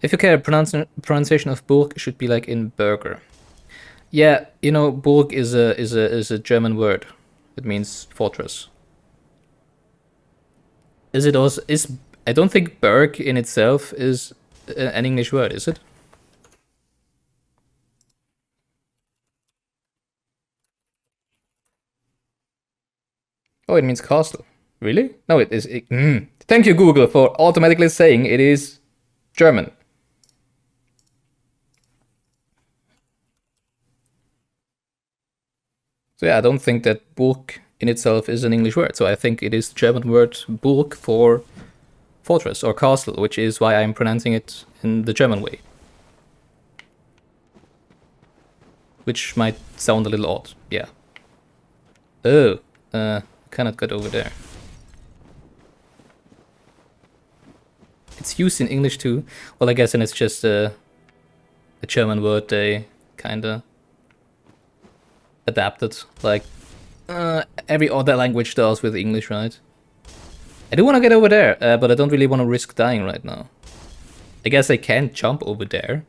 Speaker 1: If you care, pronunciation of Burg should be like in burger. Yeah, you know, Burg is a German word. It means fortress. Is it also I don't think Burg in itself is an English word, is it? Oh, it means castle. Really? No, it is. Thank you, Google, for automatically saying it is German. So yeah, I don't think that Burg in itself is an English word. So I think it is the German word Burg for fortress or castle, which is why I'm pronouncing it in the German way. Which might sound a little odd, yeah. Oh, cannot get over there. It's used in English too. Well, I guess then it's just a German word they kinda adapted, like every other language does with English, right? I do want to get over there, but I don't really want to risk dying right now. I guess I can jump over there.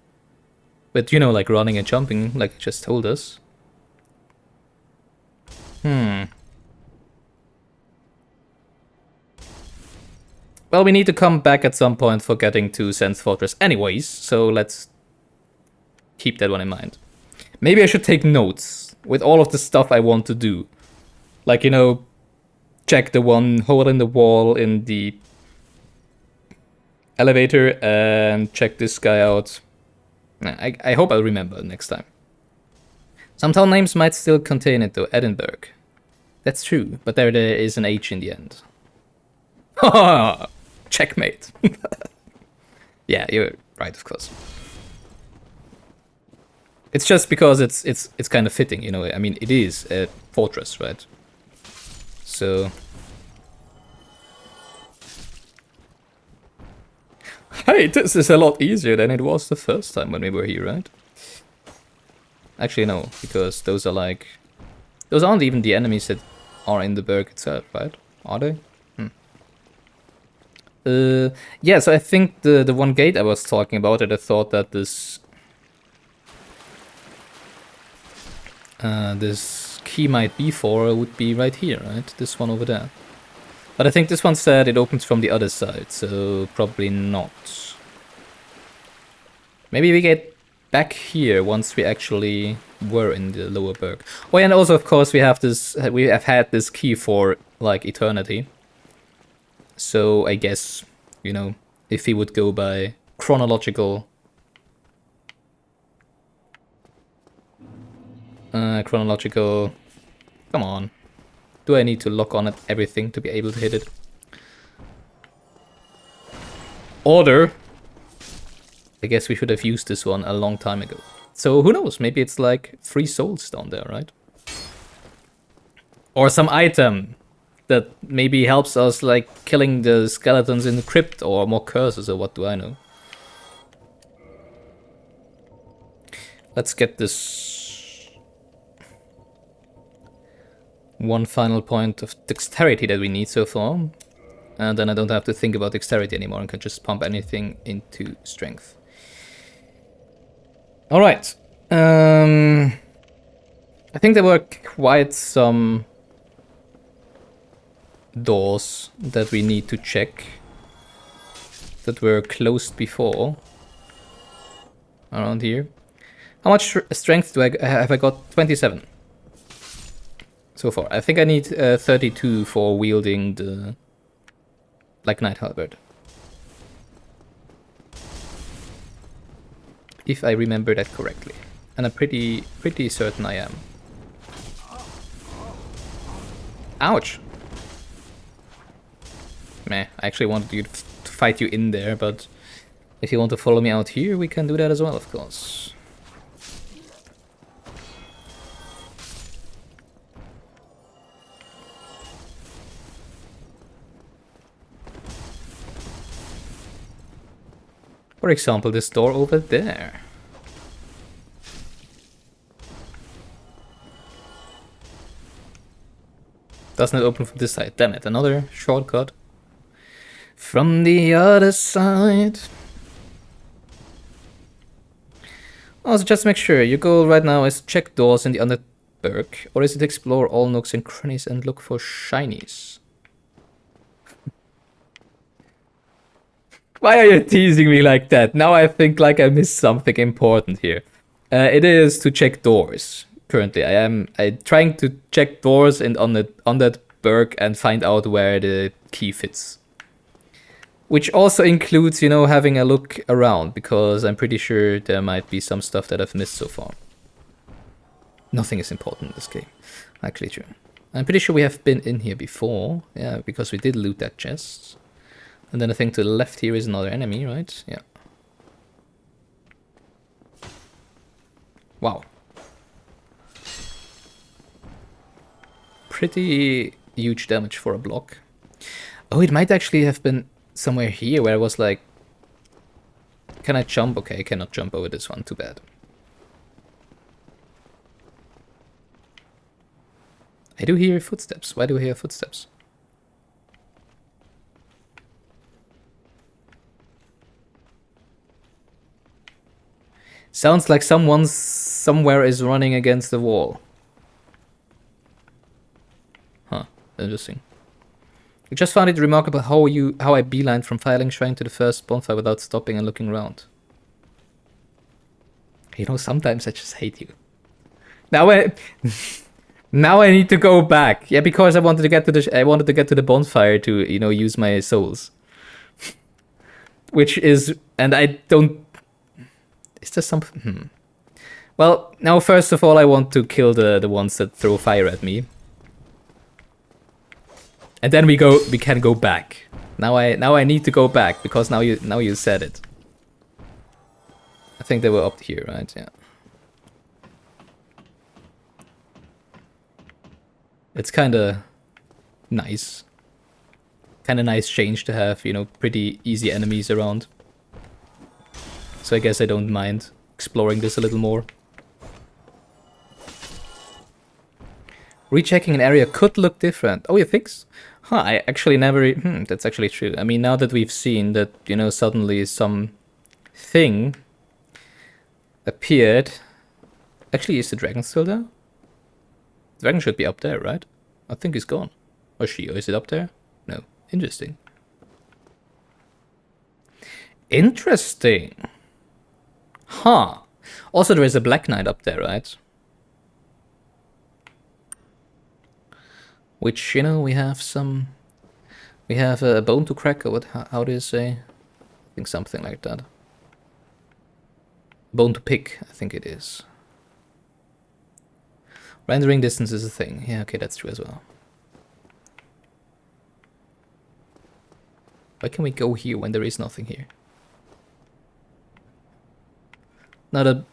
Speaker 1: But, you know, like running and jumping, like you just told us. Well, we need to come back at some point for getting to Sans Fortress anyways, so let's keep that one in mind. Maybe I should take notes with all of the stuff I want to do. Like, you know, check the one hole in the wall in the elevator and check this guy out. I hope I'll remember next time. Some town names might still contain it though. Edinburgh. That's true, but there is an H in the end. Haha! Checkmate. Yeah, you're right, of course. It's just because it's kind of fitting, you know. I mean, it is a fortress, right? So Hey, this is a lot easier than it was the first time when we were here, right? Actually, no, because those are like... Those aren't even the enemies that are in the Burg itself, right? Are they? Yeah, so I think the one gate I was talking about, that I thought that this... this key might be for would be right here, right? This one over there. But I think this one said it opens from the other side, so probably not. Maybe we get back here once we actually were in the lower Burg. Oh, yeah, and also, of course, we have had this key for, like, eternity. So I guess, you know, if we would go by chronological... Come on. Do I need to lock on at everything to be able to hit it? Order! I guess we should have used this one a long time ago. So who knows, maybe it's like 3 souls down there, right? Or some item that maybe helps us like killing the skeletons in the crypt, or more curses, or what do I know. Let's get this one final point of dexterity that we need so far. And then I don't have to think about dexterity anymore and can just pump anything into strength. Alright. I think there were quite some doors that we need to check that were closed before. Around here. How much strength do I have? I got 27 so far. I think I need 32 for wielding the Black Knight Halberd. If I remember that correctly. And I'm pretty certain I am. Ouch! Meh, I actually wanted you to fight you in there, but if you want to follow me out here, we can do that as well, of course. For example, this door over there. Doesn't it open from this side? Damn it, another shortcut. From the other side. Also, just make sure, your goal right now is check doors in the Undead Burg, or is it explore all nooks and crannies and look for shinies? Why are you teasing me like that? Now I think like I missed something important here. It is to check doors. Currently, I'm trying to check doors on that Burg and find out where the key fits. Which also includes, you know, having a look around, because I'm pretty sure there might be some stuff that I've missed so far. Nothing is important in this game. Actually true. I'm pretty sure we have been in here before. Yeah, because we did loot that chest. And then I think to the left here is another enemy, right? Yeah. Wow. Pretty huge damage for a block. Oh, it might actually have been somewhere here where I was like... Can I jump? Okay, I cannot jump over this one. Too bad. I do hear footsteps. Why do I hear footsteps? Sounds like someone somewhere is running against the wall. Huh, interesting. I just found it remarkable how I beelined from Firelink Shrine to the first bonfire without stopping and looking around. You know, sometimes I just hate you. Now I need to go back. Yeah, because I wanted to get to the bonfire to, you know, use my souls. Which is, and I don't. Is there something? Well, now first of all, I want to kill the ones that throw fire at me. And then we can go back. Now I need to go back because now you said it. I think they were up here, right? Yeah. It's kinda nice. Kinda nice change to have, you know, pretty easy enemies around. So I guess I don't mind exploring this a little more. Rechecking an area could look different. Oh, you think so? Huh, I actually never... that's actually true. I mean, now that we've seen that, you know, suddenly some thing appeared... Actually, is the dragon still there? The dragon should be up there, right? I think he's gone. Or she, or is it up there? No. Interesting. Interesting. Huh. Also, there is a Black Knight up there, right? Which, you know, we have some... We have a bone to crack, or what? How do you say? I think something like that. Bone to pick, I think it is. Rendering distance is a thing. Yeah, okay, that's true as well. Why can we go here when there is nothing here? Now the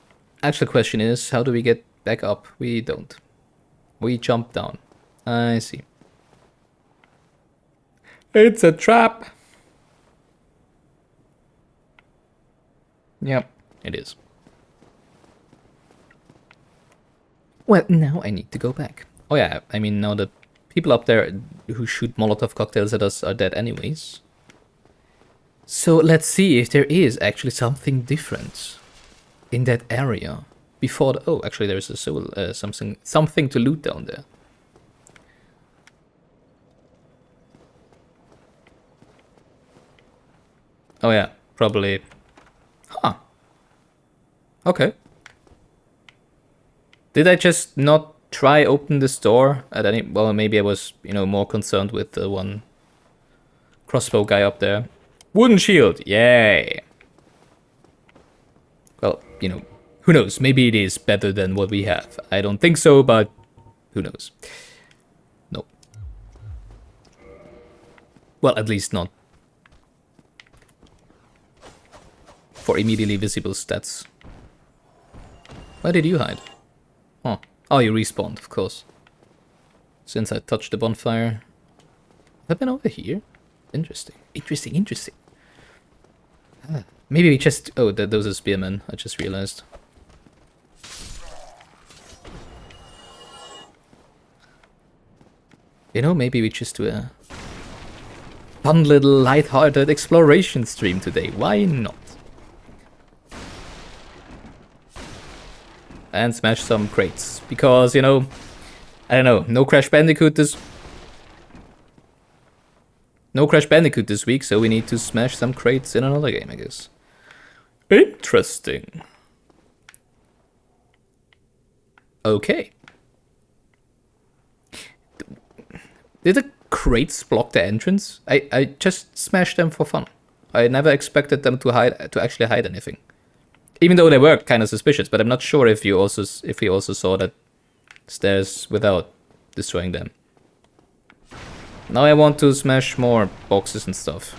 Speaker 1: actual question is, how do we get back up? We don't. We jump down. I see. It's a trap! Yep, it is. Well, now I need to go back. Oh yeah, I mean, now the people up there who shoot Molotov cocktails at us are dead anyways. So let's see if there is actually something different in that area before the... Oh, actually there's a soul, something to loot down there. Oh yeah, probably... Huh. Okay. Did I just not try open this door at any... Well, maybe I was, you know, more concerned with the one crossbow guy up there. Wooden shield, yay! Well, you know, who knows? Maybe it is better than what we have. I don't think so, but who knows? No. Well, at least not for immediately visible stats. Where did you hide? Oh, oh, you respawned, of course. Since I touched the bonfire. Have I been over here? Interesting, interesting, interesting. Maybe we just... Oh, those are spearmen, I just realized. You know, maybe we just do a fun little light-hearted exploration stream today. Why not? And smash some crates. Because, you know, I don't know, no Crash Bandicoot this week, so we need to smash some crates in another game, I guess. Interesting. Okay. Did the crates block the entrance? I just smashed them for fun. I never expected them to actually hide anything. Even though they were kind of suspicious, but I'm not sure if we also saw that stairs without destroying them. Now I want to smash more boxes and stuff.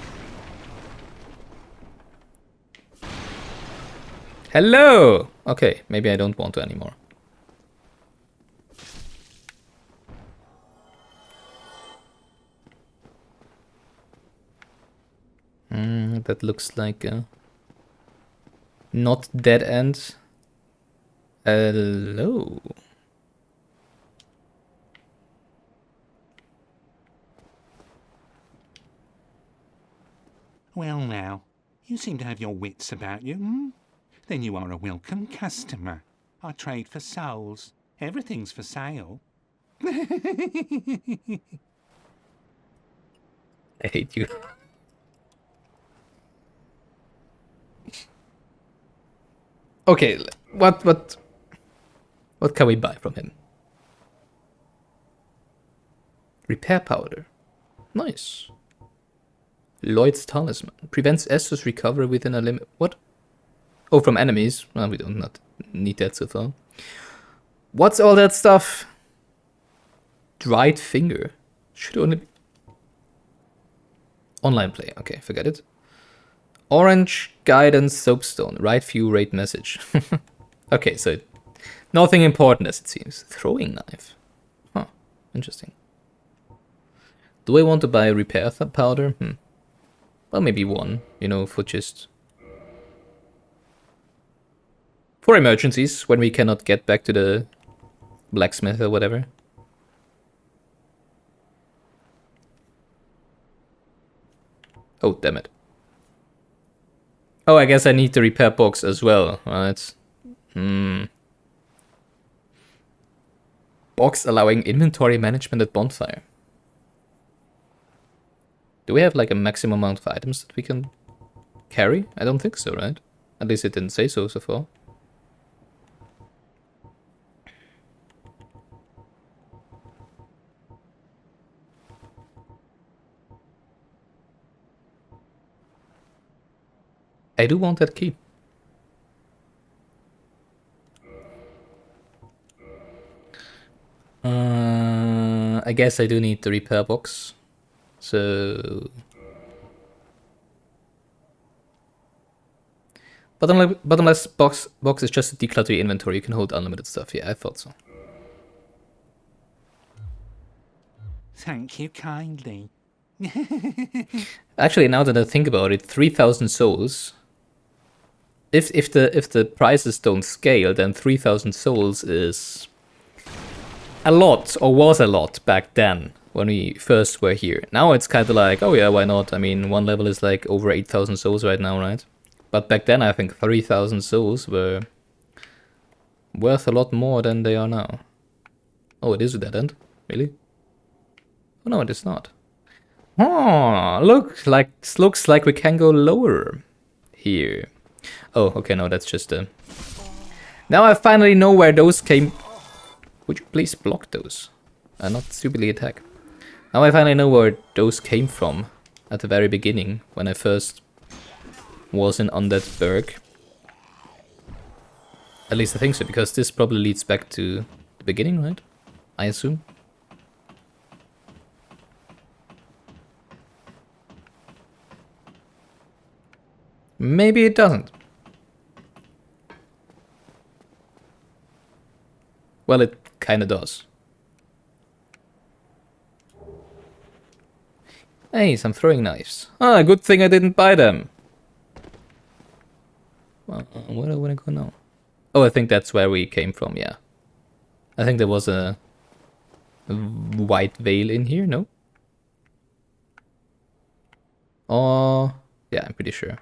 Speaker 1: Hello! Okay, maybe I don't want to anymore. That looks like a not dead end. Hello.
Speaker 4: Well now, you seem to have your wits about you, hmm? Then you are a welcome customer. I trade for souls. Everything's for sale.
Speaker 1: I hate you. Okay, what can we buy from him? Repair powder. Nice. Lloyd's talisman. Prevents Estus recovery within a limit. What? Oh, from enemies. Well, we don't not need that so far. What's all that stuff? Dried finger. Should only be... Online play. Okay, forget it. Orange guidance soapstone. Right view rate message. Okay, so nothing important as it seems. Throwing knife. Huh. Interesting. Do I want to buy repair powder? Well, maybe one, you know, for just For emergencies, when we cannot get back to the blacksmith or whatever. Oh, damn it. Oh, I guess I need the repair box as well, right? Box allowing inventory management at bonfire. Do we have like a maximum amount of items that we can carry? I don't think so, right? At least it didn't say so far. I do want that key. I guess I do need the repair box. So... Bottomless box is just a declutter your inventory. You can hold unlimited stuff. Yeah, I thought so.
Speaker 4: Thank you kindly.
Speaker 1: Actually, now that I think about it, 3,000 souls. If the prices don't scale, then 3,000 souls is a lot, or was a lot back then when we first were here. Now it's kind of like, oh yeah, why not? I mean, one level is like over 8,000 souls right now, right? But back then, I think 3,000 souls were worth a lot more than they are now. Oh, it is a dead end, really? Oh no, it is not. Oh, looks like we can go lower here. Oh, okay, no, that's just a... Now I finally know where those came... Would you please block those? Not stupidly attack. Now I finally know where those came from at the very beginning, when I first was in Undead Burg. At least I think so, because this probably leads back to the beginning, right? I assume. Maybe it doesn't. Well, it kinda does. Hey, some throwing knives. Ah, good thing I didn't buy them. Well, where do I wanna go now? Oh, I think that's where we came from, yeah. I think there was a white veil in here, no? Oh, yeah, I'm pretty sure.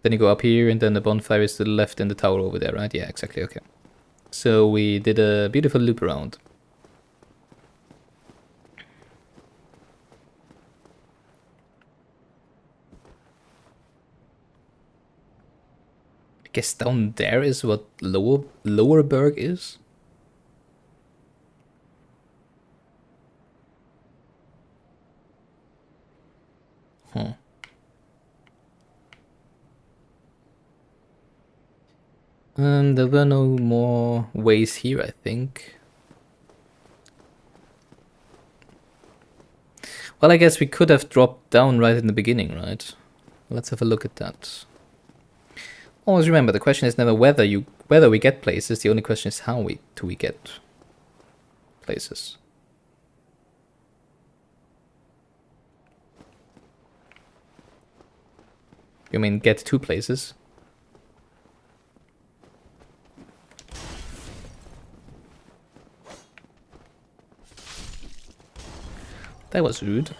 Speaker 1: Then you go up here, and then the bonfire is to the left and the tower over there, right? Yeah, exactly, okay. So we did a beautiful loop around. I guess down there is what lower Burg is? Huh. There were no more ways here, I think. Well, I guess we could have dropped down right in the beginning, right? Let's have a look at that. Always remember, the question is never whether we get places, the only question is how do we get places. You mean get to places? That was rude.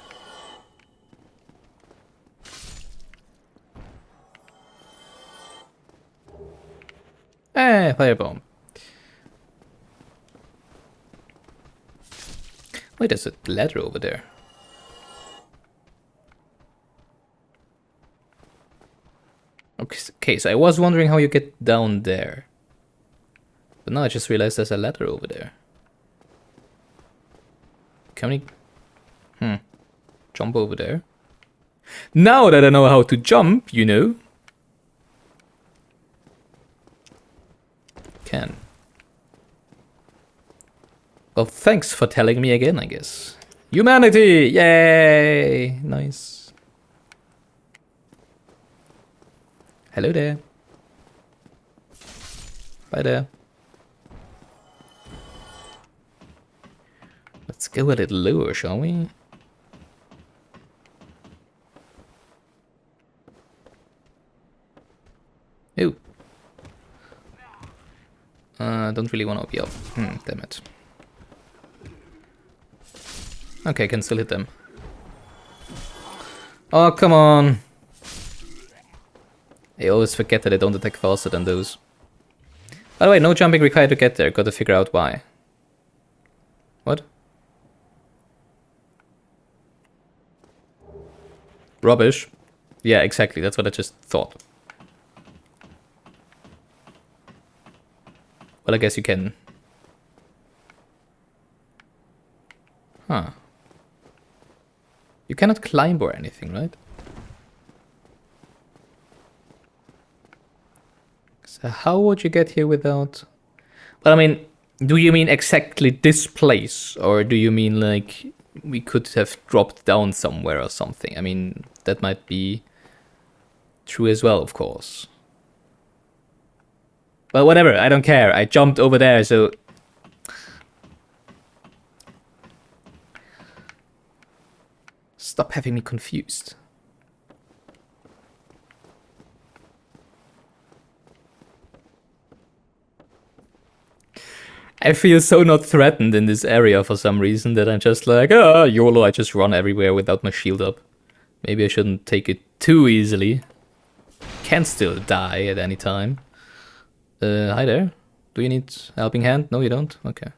Speaker 1: Firebomb. Wait, there's a ladder over there. Okay, so I was wondering how you get down there. But now I just realized there's a ladder over there. Can we... jump over there? Now that I know how to jump, you know. Can. Well, thanks for telling me again, I guess. Humanity! Yay! Nice. Hello there. Bye there. Let's go a little lower, shall we? Ew. Don't really want to be up. Damn it. Okay, I can still hit them. Oh, come on. I always forget that I don't attack faster than those. By the way, no jumping required to get there. Gotta figure out why. What? Rubbish. Yeah, exactly. That's what I just thought. Well, I guess you can. Huh. You cannot climb or anything, right? So how would you get here without... Well, I mean, do you mean exactly this place? Or do you mean, like, we could have dropped down somewhere or something? I mean, that might be true as well, of course. Well, whatever, I don't care. I jumped over there, so... Stop having me confused. I feel so not threatened in this area for some reason that I'm just like, oh, YOLO, I just run everywhere without my shield up. Maybe I shouldn't take it too easily. Can still die at any time. Hi there. Do you need a helping hand? No, you don't? Okay.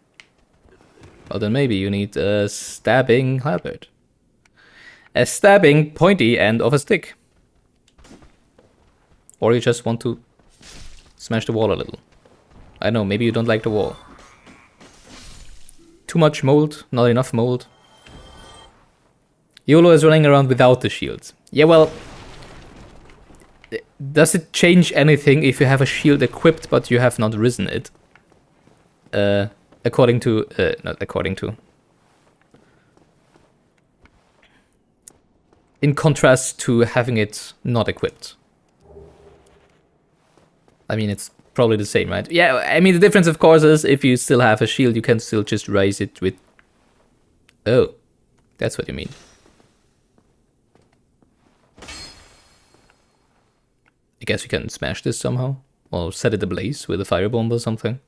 Speaker 1: Well, then maybe you need a stabbing halberd. A stabbing pointy end of a stick. Or you just want to smash the wall a little. I know, maybe you don't like the wall. Too much mold, not enough mold. YOLO is running around without the shield. Yeah, well... Does it change anything if you have a shield equipped but you have not risen it? According to... not according to... In contrast to having it not equipped. I mean, it's probably the same, right? Yeah, I mean, the difference, of course, is if you still have a shield, you can still just raise it with... Oh, that's what you mean. I guess you can smash this somehow. Or set it ablaze with a firebomb or something.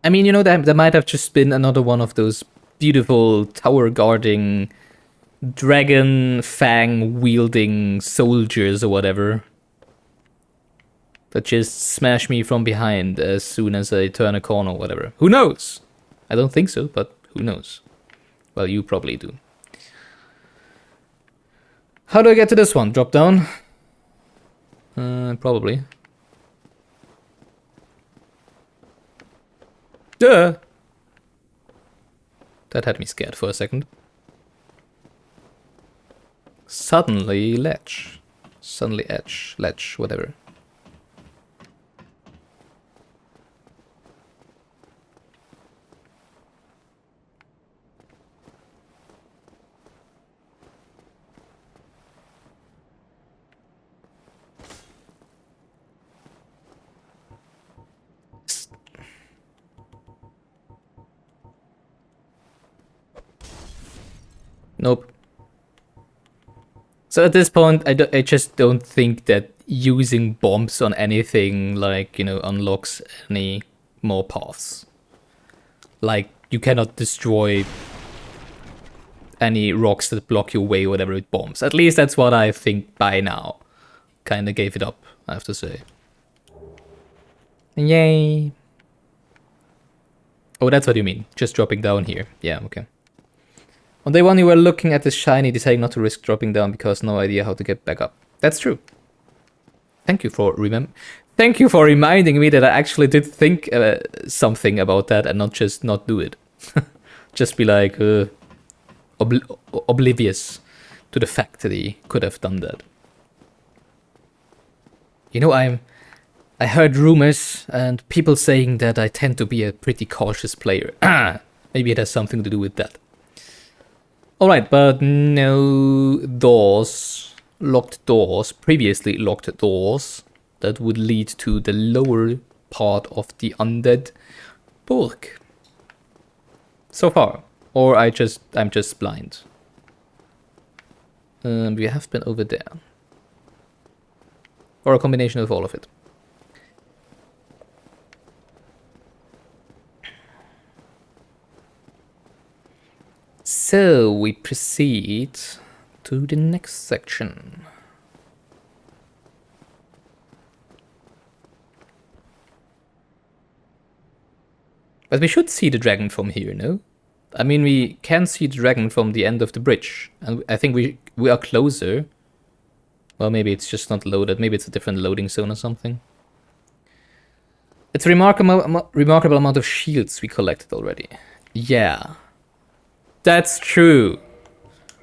Speaker 1: I mean, you know, that might have just been another one of those beautiful tower guarding, dragon fang wielding soldiers or whatever. That just smash me from behind as soon as I turn a corner or whatever. Who knows? I don't think so, but who knows? Well, you probably do. How do I get to this one? Drop down? Probably. Duh! That had me scared for a second. Suddenly ledge. Suddenly edge. Ledge. Whatever. Nope. So at this point, I just don't think that using bombs on anything, like, you know, unlocks any more paths. Like, you cannot destroy any rocks that block your way or whatever with bombs. At least that's what I think by now. Kinda gave it up, I have to say. Yay! Oh, that's what you mean. Just dropping down here. Yeah, okay. On day one, you were looking at the shiny, deciding not to risk dropping down because no idea how to get back up. That's true. Thank you for reminding me that I actually did think something about that and not just not do it. Just be like oblivious to the fact that he could have done that. You know, I heard rumors and people saying that I tend to be a pretty cautious player. Maybe it has something to do with that. Alright, but no doors, locked doors, previously locked doors, that would lead to the lower part of the Undead Burg. So far. Or I'm just blind. We have been over there. Or a combination of all of it. So we proceed to the next section. But we should see the dragon from here, no? I mean, we can see the dragon from the end of the bridge, and I think we are closer. Well, maybe it's just not loaded. Maybe it's a different loading zone or something. It's a remarkable amount of shields we collected already. Yeah. That's true.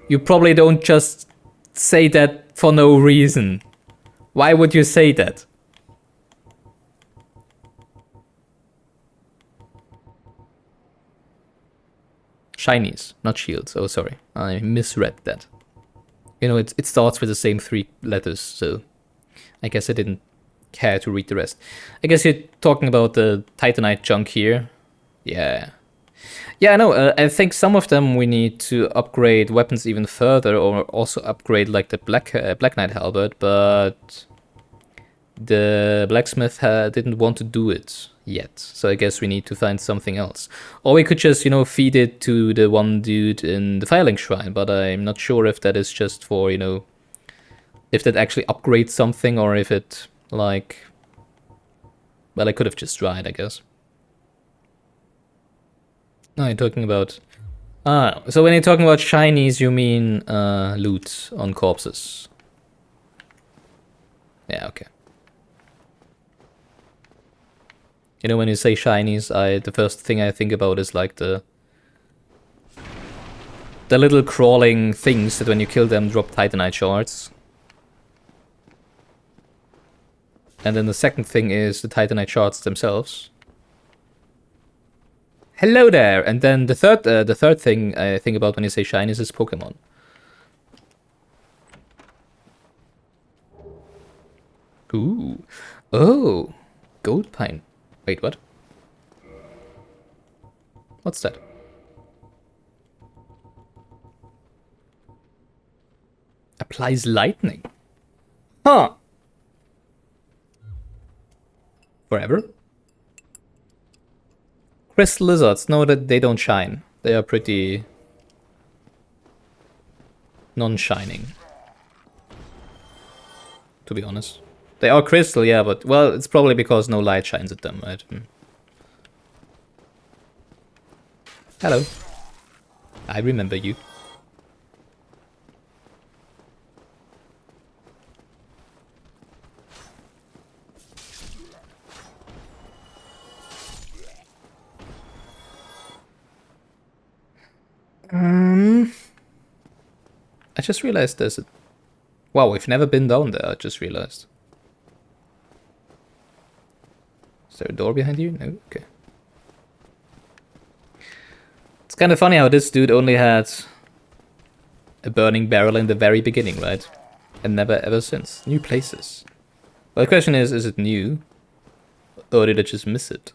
Speaker 1: You probably don't just say that for no reason. Why would you say that? Shinies, not shields. Oh, sorry. I misread that. You know, it starts with the same 3 letters, so I guess I didn't care to read the rest. I guess you're talking about the Titanite chunk here. Yeah. Yeah, no, I think some of them we need to upgrade weapons even further, or also upgrade like the Black Knight halberd, but the blacksmith didn't want to do it yet, so I guess we need to find something else. Or we could just, you know, feed it to the one dude in the Firelink Shrine, but I'm not sure if that is just for, you know, if that actually upgrades something, or if it, like... Well, I could have just tried, I guess. No, you're talking about... Ah, so when you're talking about shinies, you mean loot on corpses. Yeah, okay. You know, when you say shinies, the first thing I think about is like the little crawling things that when you kill them drop Titanite shards. And then the second thing is the Titanite shards themselves. Hello there! And then the third thing I think about when you say shinies is Pokemon. Ooh. Oh! Gold pine. Wait, what? What's that? Applies lightning. Huh! Forever? Crystal lizards, no, that they don't shine. They are pretty non-shining. To be honest. They are crystal, yeah, but, well, it's probably because no light shines at them, right? Hello. I remember you. I just realized there's a... Wow, we've never been down there, I just realized. Is there a door behind you? No? Okay. It's kind of funny how this dude only had a burning barrel in the very beginning, right? And never ever since. New places. Well, the question is it new? Or did I just miss it?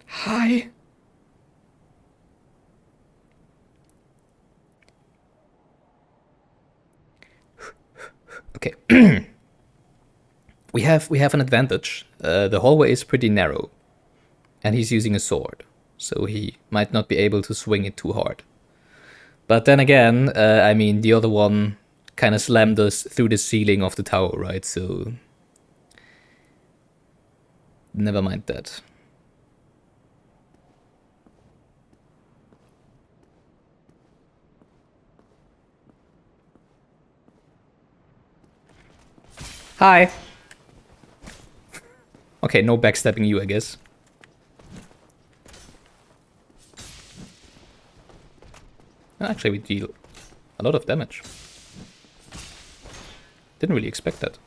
Speaker 1: Hi! Okay. we have an advantage. The hallway is pretty narrow. And he's using a sword. So he might not be able to swing it too hard. But then again, I mean, the other one kind of slammed us through the ceiling of the tower, right? So... Never mind that. Hi! Okay, no backstabbing you, I guess. Actually, we deal a lot of damage. Didn't really expect that.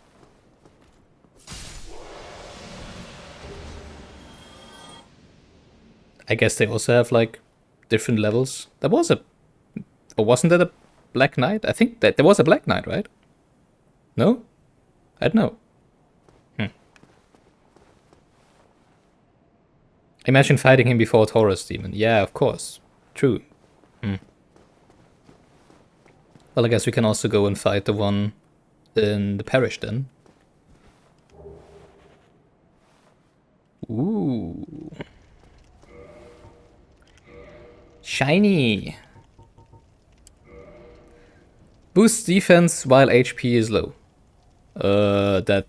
Speaker 1: I guess they also have, like, different levels. There was a... Or wasn't that a Black Knight? I think that there was a Black Knight, right? No? I don't know. Imagine fighting him before Taurus Demon. Yeah, of course. True. Well, I guess we can also go and fight the one in the parish then. Ooh. Shiny. Boost defense while HP is low. That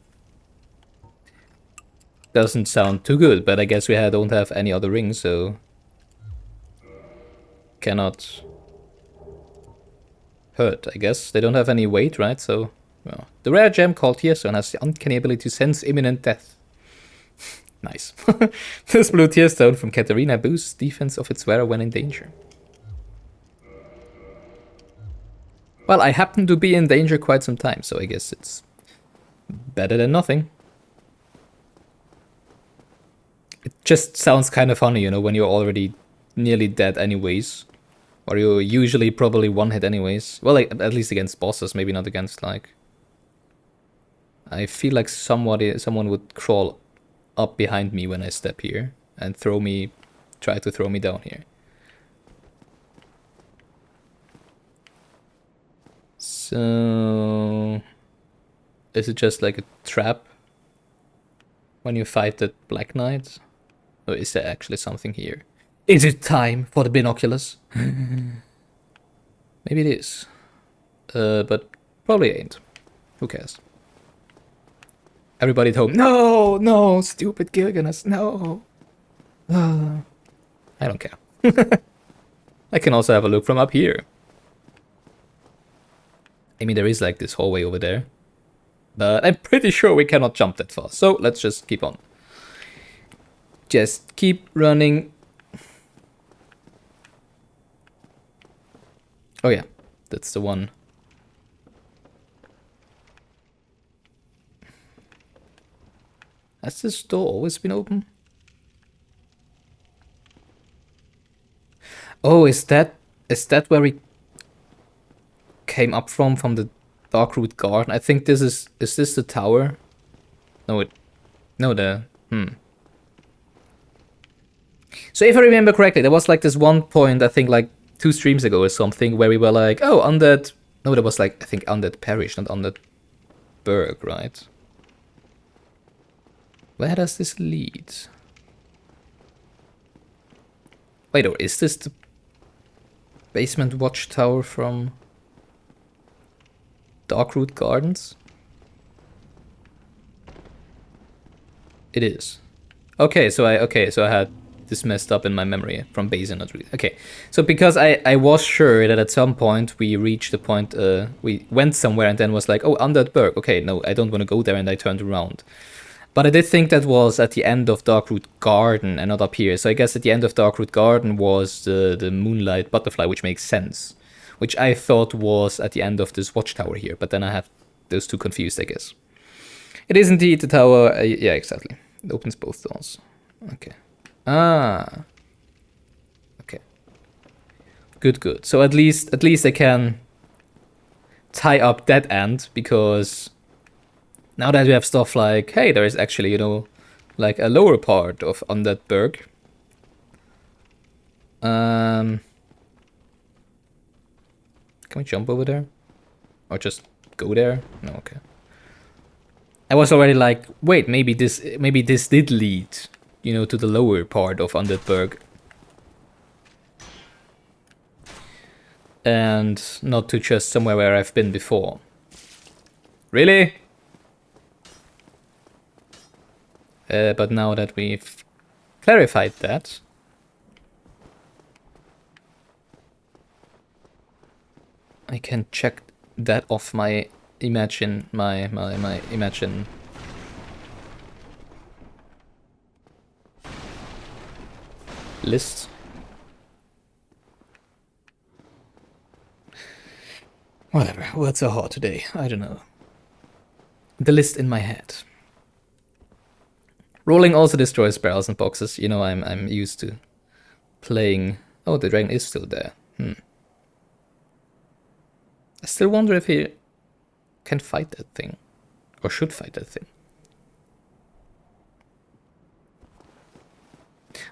Speaker 1: doesn't sound too good, but I guess we don't have any other rings, so cannot hurt, I guess. They don't have any weight, right? So, well. The rare gem called Tearstone has the uncanny ability to sense imminent death. Nice. This blue Tearstone from Katarina boosts defense of its wearer when in danger. Well, I happen to be in danger quite some time, so I guess it's better than nothing. It just sounds kind of funny, you know, when you're already nearly dead anyways. Or you're usually probably one hit anyways. Well, like, at least against bosses, maybe not against, like... I feel like someone would crawl up behind me when I step here and try to throw me down here. So... Is it just like a trap when you fight the Black Knight? Or is there actually something here? Is it time for the binoculars? Maybe it is. But probably ain't. Who cares? Everybody at home. No, no, stupid Gilganos, no. I don't care. I can also have a look from up here. I mean, there is like this hallway over there. But I'm pretty sure we cannot jump that far. So let's just keep on. Just keep running. Oh yeah, that's the one. Has this door always been open? Oh, is that where we came up from the Darkroot Garden? I think this is this the tower? No, So if I remember correctly, there was like this one point, I think like 2 streams ago or something, where we were like, oh, Undead... No, there was like, I think Undead Parish, not Undead Burg, right? Where does this lead? Wait, or is this the basement watchtower from Darkroot Gardens? It is. Okay, so I had this messed up in my memory from Basin, not really. Okay, so because I was sure that at some point we reached the point, we went somewhere and then was like, oh, Undead Burg. Okay, no, I don't want to go there, and I turned around. But I did think that was at the end of Darkroot Garden and not up here. So I guess at the end of Darkroot Garden was the Moonlight Butterfly, which makes sense. Which I thought was at the end of this watchtower here, but then I have those two confused, I guess. It is indeed the tower. Yeah, exactly. It opens both doors. Okay. Ah. Okay. Good. So at least I can tie up that end, because now that we have stuff like, hey, there is actually, you know, like a lower part of Undead Burg. Can we jump over there? Or just go there? No, okay. I was already like, wait, maybe this did lead, you know, to the lower part of Undead Burg. And not to just somewhere where I've been before. Really? But now that we've clarified that, I can check that off my imagine list. Whatever, words are hard today, I don't know. The list in my head. Rolling also destroys barrels and boxes. You know, I'm used to playing. Oh, the dragon is still there. I still wonder if he can fight that thing, or should fight that thing.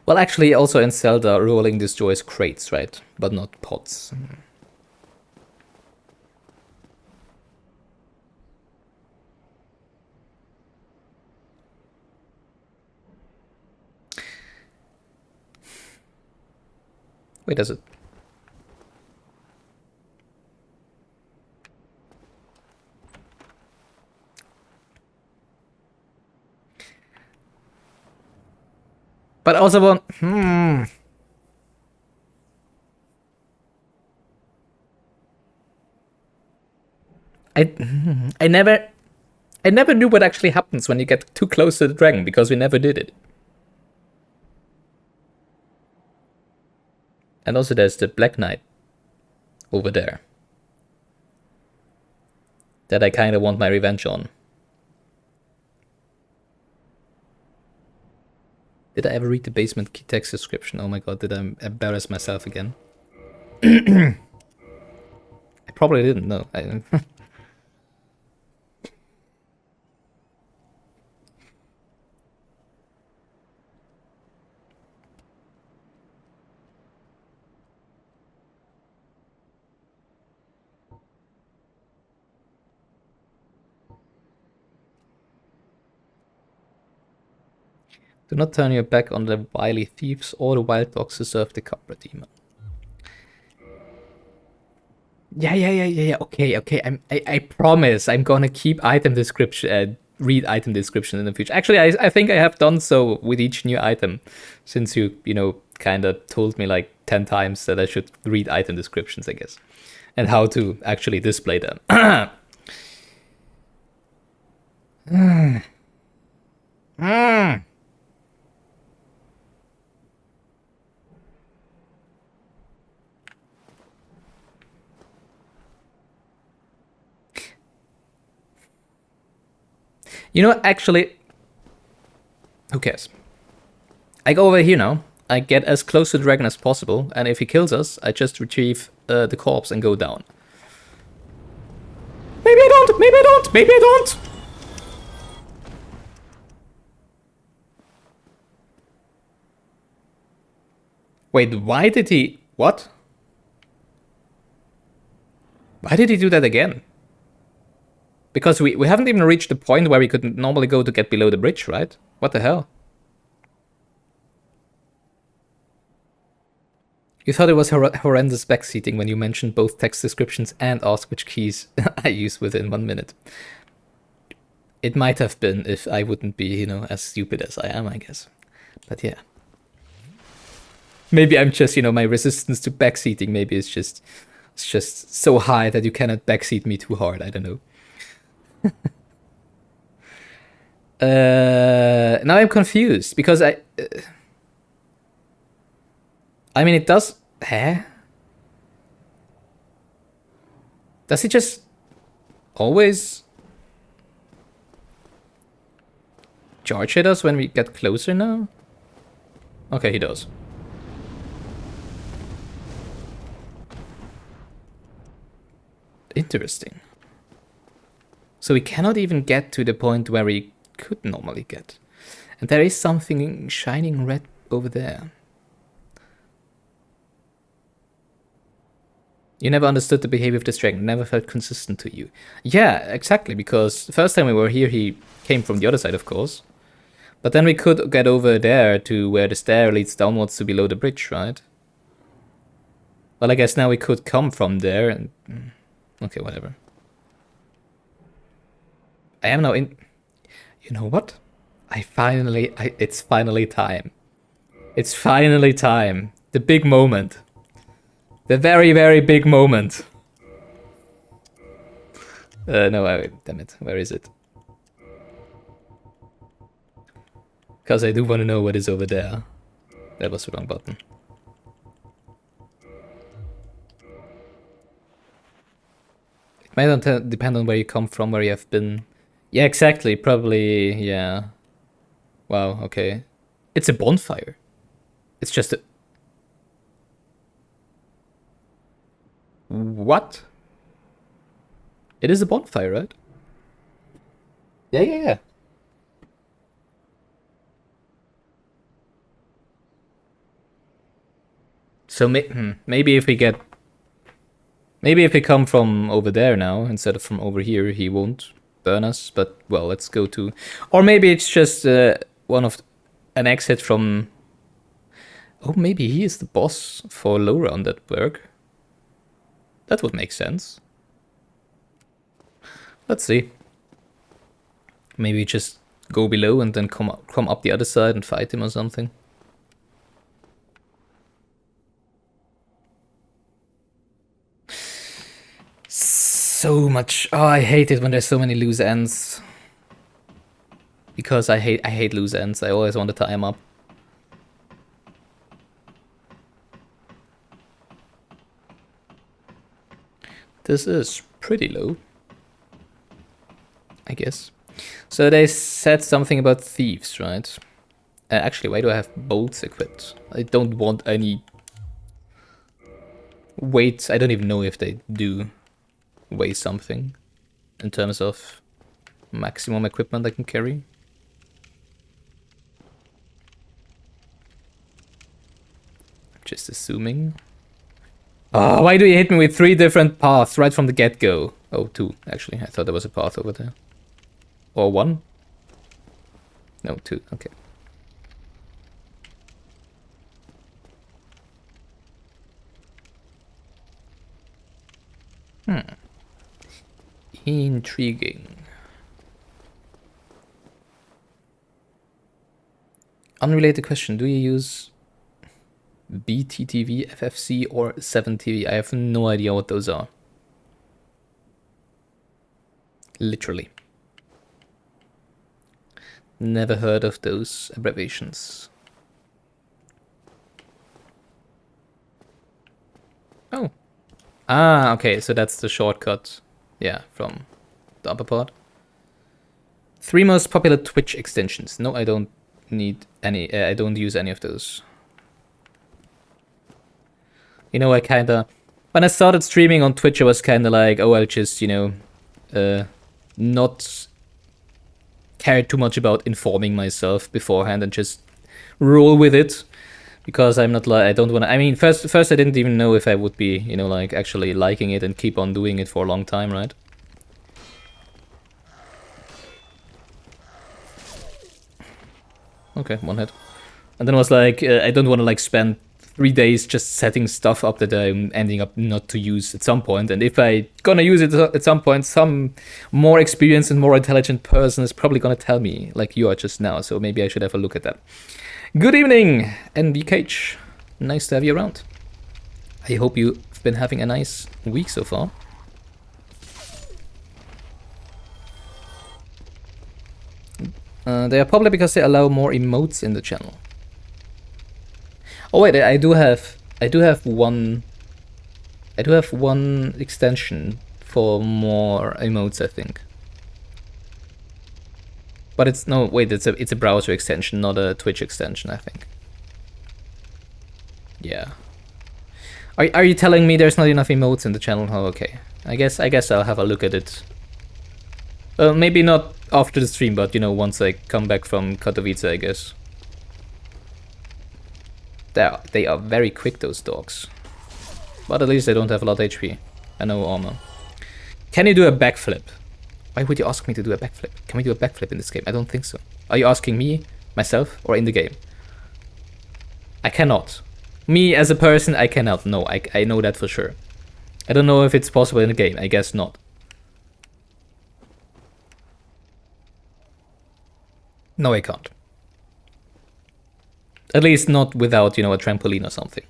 Speaker 1: Well, actually, also in Zelda, rolling destroys crates, right? But not pots. Wait, does it? But also one. I never knew what actually happens when you get too close to the dragon because we never did it. And also there's the Black Knight over there that I kind of want my revenge on. Did I ever read the basement key text description? Oh my god, did I embarrass myself again? I probably didn't know. Do not turn your back on the wily thieves or the wild dogs who serve the Capra demon. Yeah. Okay. I promise I'm gonna keep item description, read item description in the future. Actually, I think I have done so with each new item, since you kind of told me like 10 times that I should read item descriptions, I guess, and how to actually display them. You know, actually, who cares? I go over here now. I get as close to the dragon as possible, and if he kills us, I just retrieve the corpse and go down. Maybe I don't! Maybe I don't! Maybe I don't! Wait, why did he... What? Why did he do that again? Because we haven't even reached the point where we could normally go to get below the bridge, right? What the hell? You thought it was horrendous backseating when you mentioned both text descriptions and asked which keys I use within 1 minute. It might have been if I wouldn't be, as stupid as I am, I guess. But yeah. Maybe I'm just, my resistance to backseating, maybe it's just so high that you cannot backseat me too hard, I don't know. Now I'm confused because I mean, it does. Huh? Does he just always charge hit us when we get closer now? Okay, he does. Interesting. So we cannot even get to the point where we could normally get. And there is something shining red over there. You never understood the behavior of this dragon, never felt consistent to you. Yeah, exactly, because the first time we were here, he came from the other side, of course. But then we could get over there to where the stair leads downwards to below the bridge, right? Well, I guess now we could come from there and... Okay, whatever. I am now in... You know what? It's finally time. It's finally time. The big moment. The very, very big moment. No, damn it. Where is it? Because I do want to know what is over there. That was the wrong button. It might not depend on where you come from, where you have been. Yeah, exactly. Probably, yeah. Wow, okay. It's a bonfire. It's just a... What? It is a bonfire, right? Yeah. So maybe if we get... Maybe if we come from over there now, instead of from over here, he won't burn us. But, well, let's go to... Or maybe it's just an exit from... Oh, maybe he is the boss for lower on that Burg. That would make sense. Let's see. Maybe just go below and then come up the other side and fight him or something. So much. Oh, I hate it when there's so many loose ends. Because I hate loose ends. I always want to tie them up. This is pretty low, I guess. So they said something about thieves, right? Actually, why do I have bolts equipped? I don't want any weights. I don't even know if they do weigh something in terms of maximum equipment I can carry. Just assuming. Oh, why do you hit me with 3 different paths right from the get-go? Oh, 2, actually. I thought there was a path over there. Or 1? No, 2, okay. Intriguing. Unrelated question, do you use BTTV, FFC, or 7TV? I have no idea what those are. Literally. Never heard of those abbreviations. Oh. Ah, okay, so that's the shortcut. Yeah, from the upper part. 3 most popular Twitch extensions. No, I don't need any. I don't use any of those. You know, when I started streaming on Twitch, I was kinda like, oh, I'll just, you know, not care too much about informing myself beforehand and just roll with it. Because I'm not like, I don't wanna, I mean, first I didn't even know if I would be, you know, like, actually liking it and keep on doing it for a long time, right? Okay, 1 hit. And then I was like, I don't wanna, like, spend 3 days just setting stuff up that I'm ending up not to use at some point. And if I gonna use it at some point, some more experienced and more intelligent person is probably gonna tell me, like you are just now. So maybe I should have a look at that. Good evening, NBKH. Nice to have you around. I hope you've been having a nice week so far. They are probably because they allow more emotes in the channel. Oh wait, I do have one extension for more emotes, I think. But it's no wait, it's a browser extension, not a Twitch extension, I think. Yeah. Are you telling me there's not enough emotes in the channel? Oh, okay. I guess I'll have a look at it. Well, maybe not after the stream, but you know, once I come back from Katowice, I guess. They are very quick, those dogs. But at least they don't have a lot of HP and no armor. Can you do a backflip? Why would you ask me to do a backflip? Can we do a backflip in this game? I don't think so. Are you asking me, myself, or in the game? I cannot. Me as a person, I cannot. No, I know that for sure. I don't know if it's possible in the game. I guess not. No, I can't. At least not without, you know, a trampoline or something.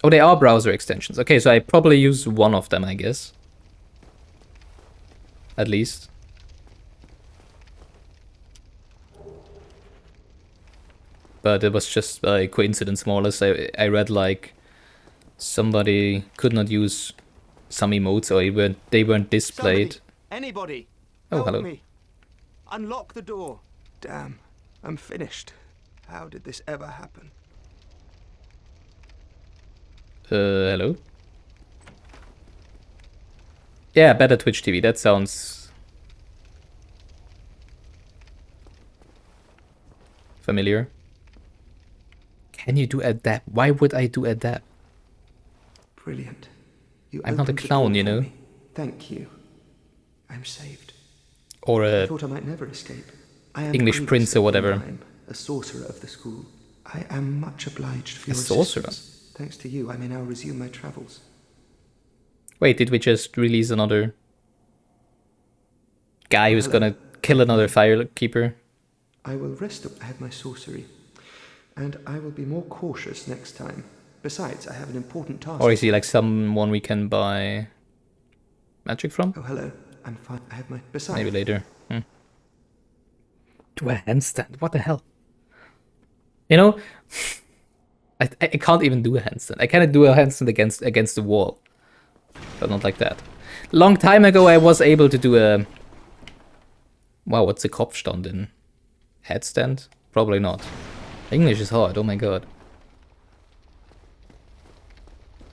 Speaker 1: Oh, they are browser extensions. Okay, so I probably use one of them, I guess. At least. But it was just a coincidence, more or less. I read like somebody could not use some emotes, or they weren't displayed.
Speaker 5: Somebody, anybody,
Speaker 1: Oh,
Speaker 5: help
Speaker 1: hello.
Speaker 5: me. Unlock the door.
Speaker 3: Damn, I'm finished. How did this ever happen?
Speaker 1: Hello? Yeah, better Twitch TV. That sounds familiar. Can you do a dab? Why would I do a dab?
Speaker 3: Brilliant. You
Speaker 1: I'm not a
Speaker 3: opened the
Speaker 1: clown,
Speaker 3: door
Speaker 1: you
Speaker 3: for
Speaker 1: know.
Speaker 3: me. Thank you. I'm saved.
Speaker 1: Or
Speaker 3: I
Speaker 1: a
Speaker 3: thought I might never escape. I am
Speaker 1: English
Speaker 3: Grievous
Speaker 1: prince or whatever.
Speaker 3: Oppenheim, a sorcerer of the school. I am much obliged for
Speaker 1: A
Speaker 3: your
Speaker 1: sorcerer?
Speaker 3: assistance. Thanks to you, I may now resume my travels.
Speaker 1: Wait, did we just release another guy who's
Speaker 3: Hello.
Speaker 1: gonna kill another firekeeper?
Speaker 3: I will rest up. I have my sorcery. And I will be more cautious next time. Besides, I have an important task.
Speaker 1: Or is he like someone we can buy magic from?
Speaker 3: Oh, hello. I'm fine. I have my... Besides...
Speaker 1: Maybe later. Do a handstand? What the hell? You know, I can't even do a handstand. I cannot do a handstand against the wall, but not like that. Long time ago, I was able to do a... Wow, what's a Kopfstand in? Headstand? Probably not. English is hard, oh my god.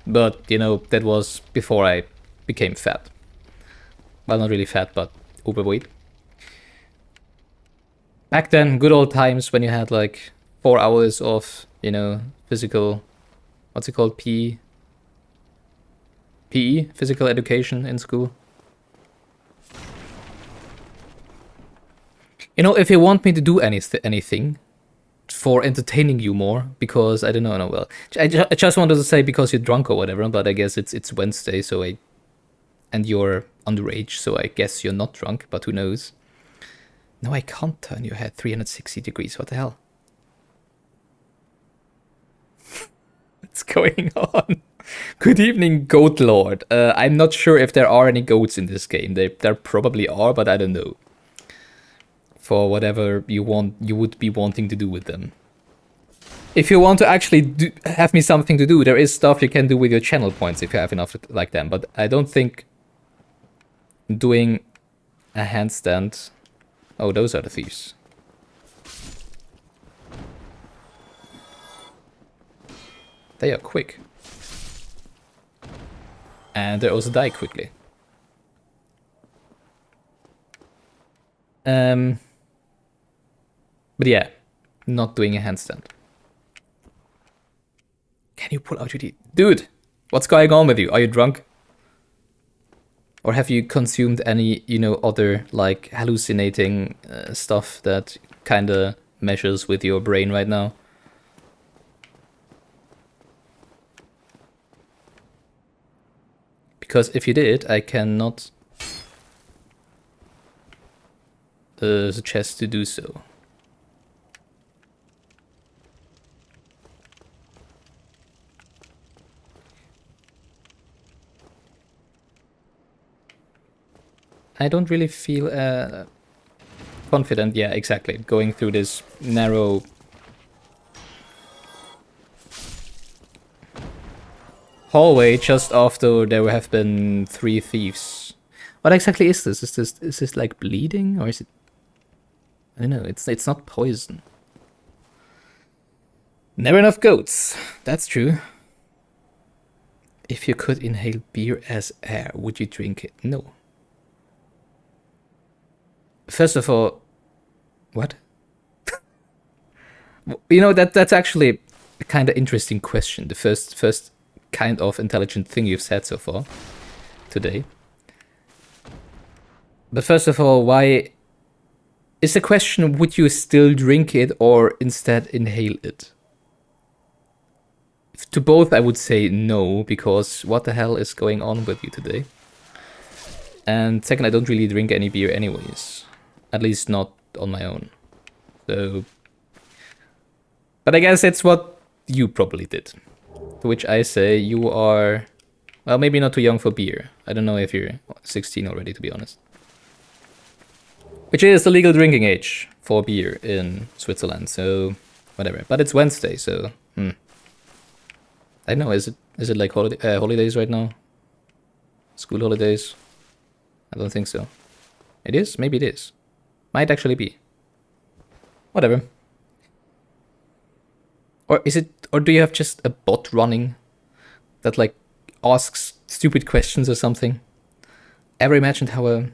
Speaker 1: But, you know, that was before I became fat. Well, not really fat, but overweight. Back then, good old times when you had like 4 hours of, you know, physical... What's it called? PE? PE? Physical education in school. You know, if you want me to do anything for entertaining you more, because I don't know, no, well, I just wanted to say because you're drunk or whatever, but I guess it's Wednesday, so and you're underage, so I guess you're not drunk, but who knows? No, I can't turn your head 360 degrees, what the hell? What's going on? Good evening, Goat Lord. I'm not sure if there are any goats in this game. There probably are, but I don't know. For whatever you would be wanting to do with them. If you want to actually have me something to do, there is stuff you can do with your channel points if you have enough like them. But I don't think doing a handstand... Oh, those are the thieves. They are quick. And they also die quickly. But yeah, not doing a handstand. Can you pull out your teeth? Dude, what's going on with you? Are you drunk? Or have you consumed any, you know, other, like, hallucinating stuff that kinda measures with your brain right now? Because if you did, I cannot suggest to do so. I don't really feel confident, yeah, exactly, going through this narrow hallway just after there have been 3 thieves. What exactly is this? Is this like bleeding, or is it... I don't know, it's not poison. Never enough goats, that's true. If you could inhale beer as air, would you drink it? No. First of all, what? You know, that's actually a kind of interesting question. The first kind of intelligent thing you've said so far today. But first of all, why is the question, would you still drink it or instead inhale it? To both I would say no, because what the hell is going on with you today? And second, I don't really drink any beer anyways. At least not on my own. So... But I guess it's what you probably did. To which I say you are... Well, maybe not too young for beer. I don't know if you're 16 already, to be honest. Which is the legal drinking age for beer in Switzerland, so... Whatever. But it's Wednesday, so... I don't know, is it like holidays right now? School holidays? I don't think so. It is? Maybe it is. Might actually be. Whatever. Or is it, or do you have just a bot running that like asks stupid questions or something? Ever imagined how a...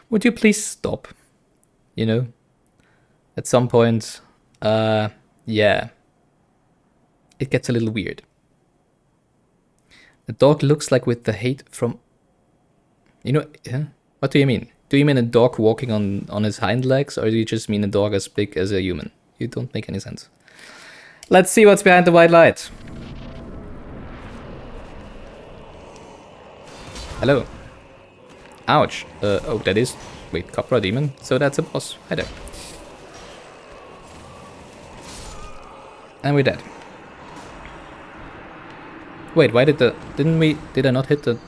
Speaker 1: Would you please stop? You know? At some point, Yeah. It gets a little weird. The dog looks like with the hate from... You know, yeah? What do you mean? Do you mean a dog walking on his hind legs, or do you just mean a dog as big as a human? You don't make any sense. Let's see what's behind the white light. Hello. Ouch. Oh, that is... Wait, Copra Demon? So that's a boss. Hi there. And we're dead. Wait, why did the... Did I not hit the...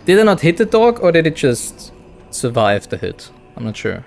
Speaker 1: Did I not hit the dog, or did it just survive the hit? I'm not sure.